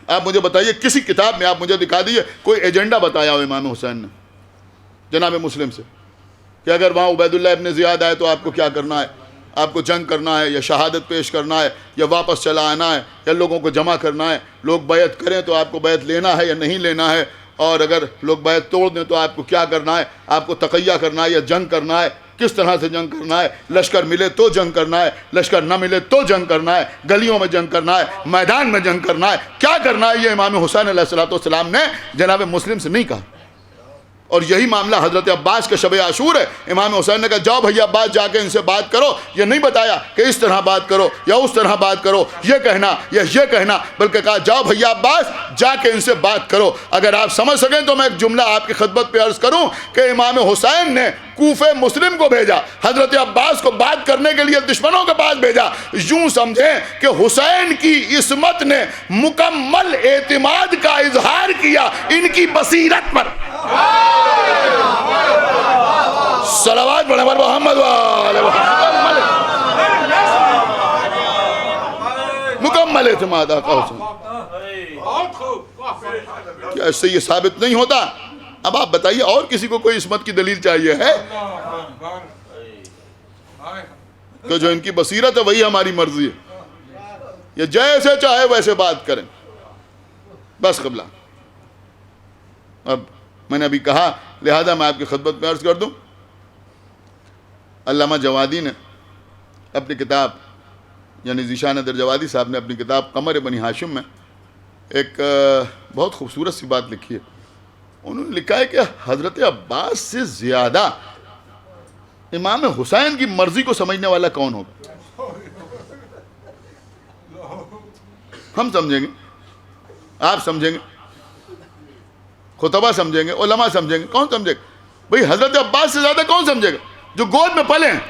آپ مجھے بتائیے کسی کتاب میں آپ مجھے دکھا دیجئے کوئی ایجنڈا بتایا ہو امام حسین نے جناب مسلم سے کہ اگر وہاں عبید اللہ ابن زیاد آئے تو آپ کو کیا کرنا ہے، آپ کو جنگ کرنا ہے یا شہادت پیش کرنا ہے یا واپس چلا آنا ہے یا لوگوں کو جمع کرنا ہے. لوگ بیعت کریں تو آپ کو بیعت لینا ہے یا نہیں لینا ہے, اور اگر لوگ بیعت توڑ دیں تو آپ کو کیا کرنا ہے, آپ کو تقیہ کرنا ہے یا جنگ کرنا ہے, کس طرح سے جنگ کرنا ہے. لشکر ملے تو جنگ کرنا ہے, لشکر نہ ملے تو جنگ کرنا ہے, گلیوں میں جنگ کرنا ہے, میدان میں جنگ کرنا ہے, کیا کرنا ہے. یہ امام حسین علیہ السلام نے جناب مسلم سے نہیں کہا. اور یہی معاملہ حضرت عباس کا شب عاشور ہے. امام حسین نے کہا جاؤ بھیا عباس جا کے ان سے بات کرو. یہ نہیں بتایا کہ اس طرح بات کرو یا اس طرح بات کرو, یہ کہنا یا یہ کہنا, بلکہ کہا جاؤ بھیا عباس جا کے ان سے بات کرو. اگر آپ سمجھ سکیں تو میں ایک جملہ آپ کی خدمت پہ عرض کروں کہ امام حسین نے کوفے مسلم کو بھیجا, حضرت عباس کو بات کرنے کے لیے دشمنوں کے پاس بھیجا. یوں سمجھیں کہ حسین کی عصمت نے مکمل اعتماد کا اظہار کیا ان کی بصیرت پر. صلوات پڑھیں پر محمد وآلہ محمد. مکمل اعتماد آقا حسین. کیا اس سے یہ ثابت نہیں ہوتا؟ اب آپ بتائیے اور کسی کو کوئی عصمت کی دلیل چاہیے ہے کہ جو ان کی بصیرت ہے وہی ہماری مرضی ہے, یہ جیسے چاہے ویسے بات کریں بس. قبلہ اب میں نے ابھی کہا, لہذا میں آپ کی خدمت میں عرض کر دوں, علامہ جوادی نے اپنی کتاب, یعنی ذیشان در جوادی صاحب نے اپنی کتاب قمر بنی ہاشم میں ایک بہت خوبصورت سی بات لکھی ہے. انہوں نے لکھا ہے کہ حضرت عباس سے زیادہ امام حسین کی مرضی کو سمجھنے والا کون ہوگا؟ ہم سمجھیں گے, آپ سمجھیں گے, خطبہ سمجھیں گے, علماء سمجھیں گے, کون سمجھے گا؟ بھئی حضرت عباس سے زیادہ کون سمجھے گا؟ جو گود میں پلے ہیں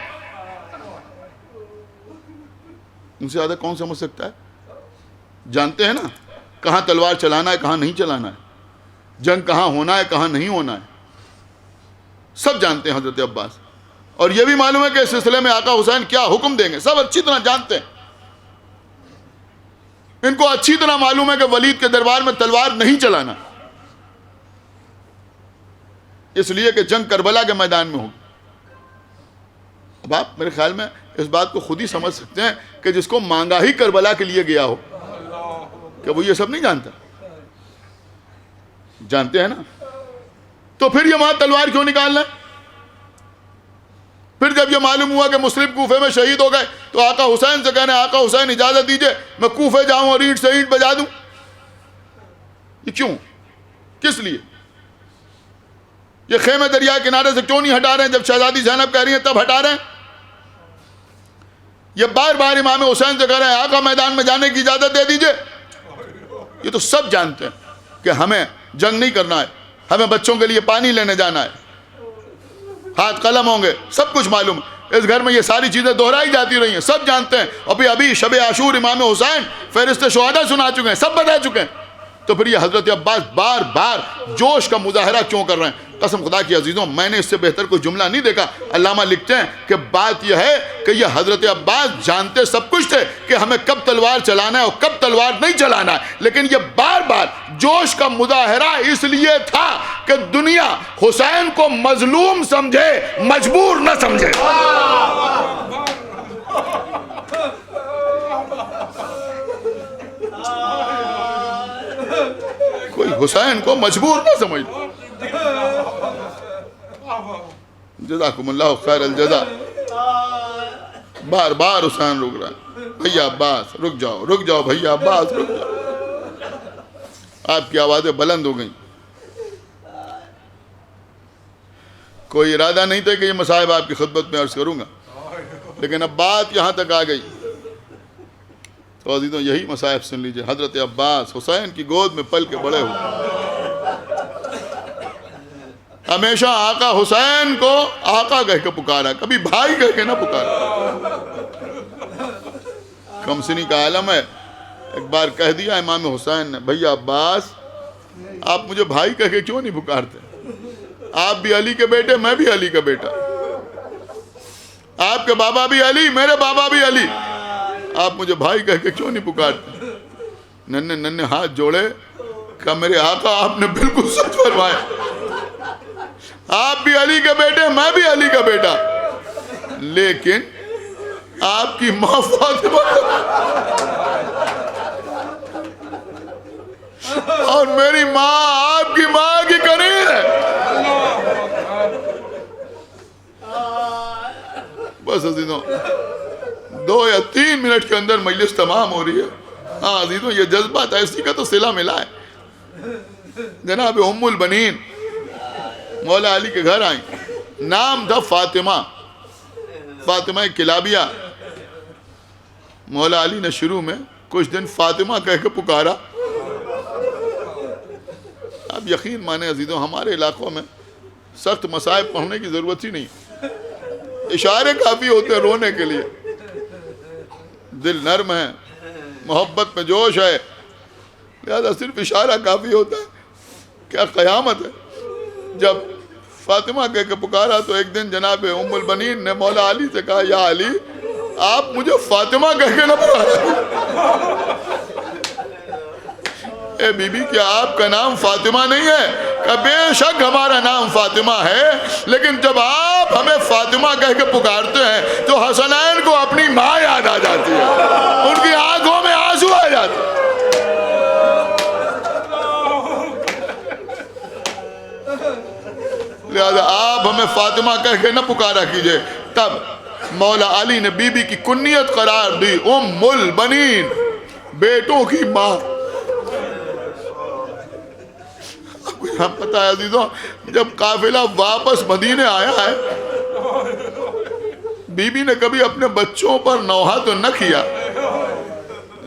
ان سے زیادہ کون سمجھ سکتا ہے؟ جانتے ہیں نا کہاں تلوار چلانا ہے, کہاں نہیں چلانا ہے, جنگ کہاں ہونا ہے, کہاں نہیں ہونا ہے, سب جانتے ہیں حضرت عباس. اور یہ بھی معلوم ہے کہ اس سلسلے میں آقا حسین کیا حکم دیں گے, سب اچھی طرح جانتے ہیں. ان کو اچھی طرح معلوم ہے کہ ولید کے دربار میں تلوار نہیں چلانا, اس لیے کہ جنگ کربلا کے میدان میں ہوگی. اب آپ میرے خیال میں اس بات کو خود ہی سمجھ سکتے ہیں کہ جس کو مانگا ہی کربلا کے لیے گیا ہو, کہ وہ یہ سب نہیں جانتا. جانتے ہیں نا, تو پھر یہ وہاں تلوار کیوں نکالنا ہے؟ پھر جب یہ معلوم ہوا کہ مسلم کوفے میں شہید ہو گئے تو آقا حسین سے کہنے آقا حسین اجازت دیجئے میں کوفے جاؤں اور اینٹ سے اینٹ بجا دوں. یہ کیوں, کس لیے؟ یہ خیمے دریا کنارے سے کیوں نہیں ہٹا رہے ہیں جب شہزادی زینب کہہ رہی ہیں تب ہٹا رہے ہیں؟ یہ بار بار امام حسین سے کہہ رہے ہیں آقا میدان میں جانے کی اجازت دے دیجئے. یہ تو سب جانتے ہیں کہ ہمیں جنگ نہیں کرنا ہے, ہمیں بچوں کے لیے پانی لینے جانا ہے, ہاتھ قلم ہوں گے, سب کچھ معلوم ہے. اس گھر میں یہ ساری چیزیں دہرائی جاتی رہی ہیں, سب جانتے ہیں. اور پھر ابھی شب عاشور امام حسین فہرست شہداء سنا چکے ہیں, سب بتا چکے ہیں. تو پھر یہ حضرت عباس بار بار جوش کا مظاہرہ کیوں کر رہے ہیں؟ قسم خدا کی عزیزوں میں نے اس سے بہتر کوئی جملہ نہیں دیکھا. علامہ لکھتے ہیں کہ بات یہ ہے کہ یہ حضرت عباس جانتے سب کچھ تھے کہ ہمیں کب تلوار چلانا ہے اور کب تلوار نہیں چلانا ہے, لیکن یہ بار بار جوش کا مظاہرہ اس لیے تھا کہ دنیا حسین کو مظلوم سمجھے, مجبور نہ سمجھے. کوئی حسین کو مجبور نہ سمجھ. جزاکم اللہ خیر الجزا. بار بار حسین رک رہا ہے, بھیا عباس رک جاؤ بھیا عباس رک جاؤ. آپ کی آوازیں بلند ہو گئیں. کوئی ارادہ نہیں تھا کہ یہ مصائب آپ کی خدمت میں عرض کروں گا, لیکن اب بات یہاں تک آ گئی تو عزیزوں یہی مصائب سن لیجئے. حضرت عباس حسین کی گود میں پل کے بڑے ہوئے, ہمیشہ آقا حسین کو آقا کہہ کے پکارا, کبھی بھائی کہہ کے نہ پکارا. کم سنی کا عالم ہے. ایک بار کہہ دیا امام حسین نے, بھیا عباس آپ مجھے بھائی کہہ کے کیوں نہیں پکارتے؟ آپ بھی علی کے بیٹے, میں بھی علی کا بیٹا, آپ کے بابا بھی علی, میرے بابا بھی علی, آپ مجھے بھائی کہہ کے کیوں نہیں پکارتے؟ ننے ہاتھ جوڑے, کہا میرے آقا آپ نے بالکل سچ فرمایا, آپ بھی علی کے بیٹے, میں بھی علی کا بیٹا, لیکن آپ کی ماں فاطمہ اور میری ماں آپ کی ماں کی قریب ہے. بس عزیزوں 2 یا 3 منٹ کے اندر مجلس تمام ہو رہی ہے. ہاں عزیزوں یہ جذبہ ایسی کا تو صلہ ملا ہے. جناب ام البنین مولا علی کے گھر آئیں. نام تھا فاطمہ، فاطمہ کلابیہ. مولا علی نے شروع میں کچھ دن فاطمہ کہہ کے پکارا. اب یقین مانے عزیزوں ہمارے علاقوں میں سخت مصائب پڑھنے کی ضرورت ہی نہیں، اشارے کافی ہوتے ہیں رونے کے لیے. دل نرم ہے، محبت میں جوش ہے، لہذا صرف اشارہ کافی ہوتا ہے. کیا قیامت ہے. جب فاطمہ کہہ کے پکارا تو ایک دن جناب ام البنین نے مولا علی سے کہا یا علی آپ مجھے فاطمہ کہہ کے نہ پکارا. اے بی بی کیا آپ کا نام فاطمہ نہیں ہے؟ کہ بے شک ہمارا نام فاطمہ ہے، لیکن جب آپ ہمیں فاطمہ کہہ کے پکارتے ہیں تو حسنین کو اپنی ماں یاد آ جاتی ہے، ان کی آنکھوں میں آنسو آ جاتے ہیں. لہذا آپ ہمیں فاطمہ کہہ کے نہ پکارا کیجئے. تب مولا علی نے بی بی کی کنیت قرار دی ام البنین، بیٹوں کی ماں. ہم پتہ ہے عزیزوں جب قافلہ واپس مدینے آیا ہے بی بی نے کبھی اپنے بچوں پر نوحہ تو نہ کیا،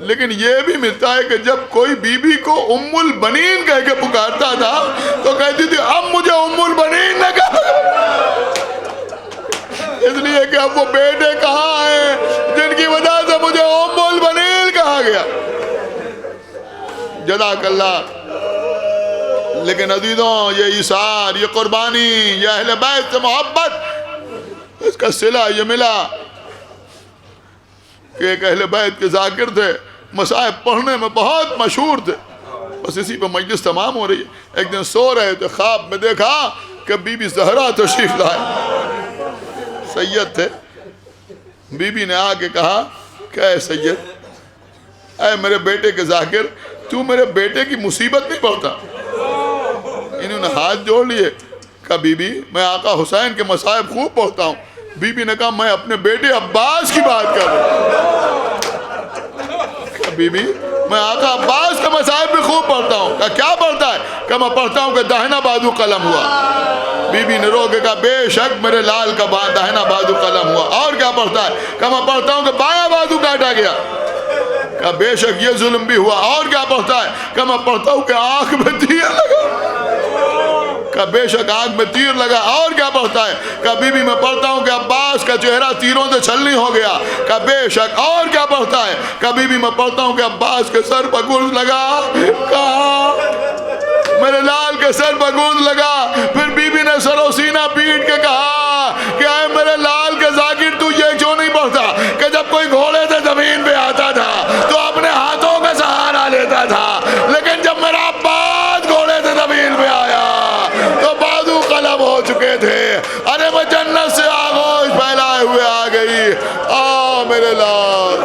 لیکن یہ بھی ملتا ہے کہ جب کوئی بی بی کو ام البنین کہہ کے پکارتا تھا تو کہتی تھی اب مجھے ام البنین نہ کہا، اس لیے کہ اب وہ بیٹے کہاں ہیں جن کی وجہ سے مجھے ام البنین کہا گیا. جزاک اللہ. لیکن عزیزوں یہ ایثار، یہ قربانی، یہ اہل بیت سے محبت، اس کا صلہ یہ ملا کہ ایک اہل بیت کے ذاکر تھے، مصائب پڑھنے میں بہت مشہور تھے. بس اسی پہ مجلس تمام ہو رہی ہے. ایک دن سو رہے تھے، خواب میں دیکھا کہ بی بی زہرا تشریف لائے. سید تھے. بی بی نے آ کے کہا کہ اے سید، اے میرے بیٹے کے ذاکر، تو میرے بیٹے کی مصیبت نہیں پڑھتا؟ انہوں نے ہاتھ جوڑ لیے. کہا بی بی میں آقا حسین کے مصائب خوب پڑھتا ہوں. بی بی نے کہا میں اپنے بیٹے عباس کی بات کر رہا ہوں. کہا بی بی میں آقا عباس کے مصائب بھی خوب پڑھتا ہوں. کہا کیا پڑھتا ہے؟ کہا میں پڑھتا ہوں کہ داہنا بازو قلم ہوا. بی بی نے رو کے کہا بے شک میرے لال کا داہنا بازو قلم ہوا. اور کیا پڑھتا ہے؟ کہا میں پڑھتا ہوں کہ بایاں بازو کاٹا گیا. کہا بے شک یہ ظلم بھی ہوا. اور کیا پڑھتا ہے؟ کہا میں پڑھتا ہوں کہ آنکھ میں تیر لگا. کہا بے شک آنکھ میں تیر لگا. اور کیا پڑھتا ہے؟ کہا بی بی میں پڑھتا ہوں کہ عباس کا چہرہ تیروں سے چھلنی ہو گیا. کہا بے شک. اور کیا پڑھتا ہے؟ کہا بی بی میں پڑھتا ہوں کہ عباس کے سر پر گرز لگا. کہا میرے لال کے سر پر گرز لگا. پھر بی بی نے سر و سینہ پیٹ کے کہا کہ اے میرے لال کے ذاکر تو یہ کیوں نہیں پڑھتا کہ جب کوئی گھوڑے سے زمین پہ آتا تھا تو اپنے ہاتھوں کا سہارا لیتا تھا، لیکن جب میرا عباس گھوڑے سے زمین پہ آیا تو بازو قلم ہو چکے تھے. ارے میں جنت سے آغوش پھیلائے ہوئے آ گئی. میرے لال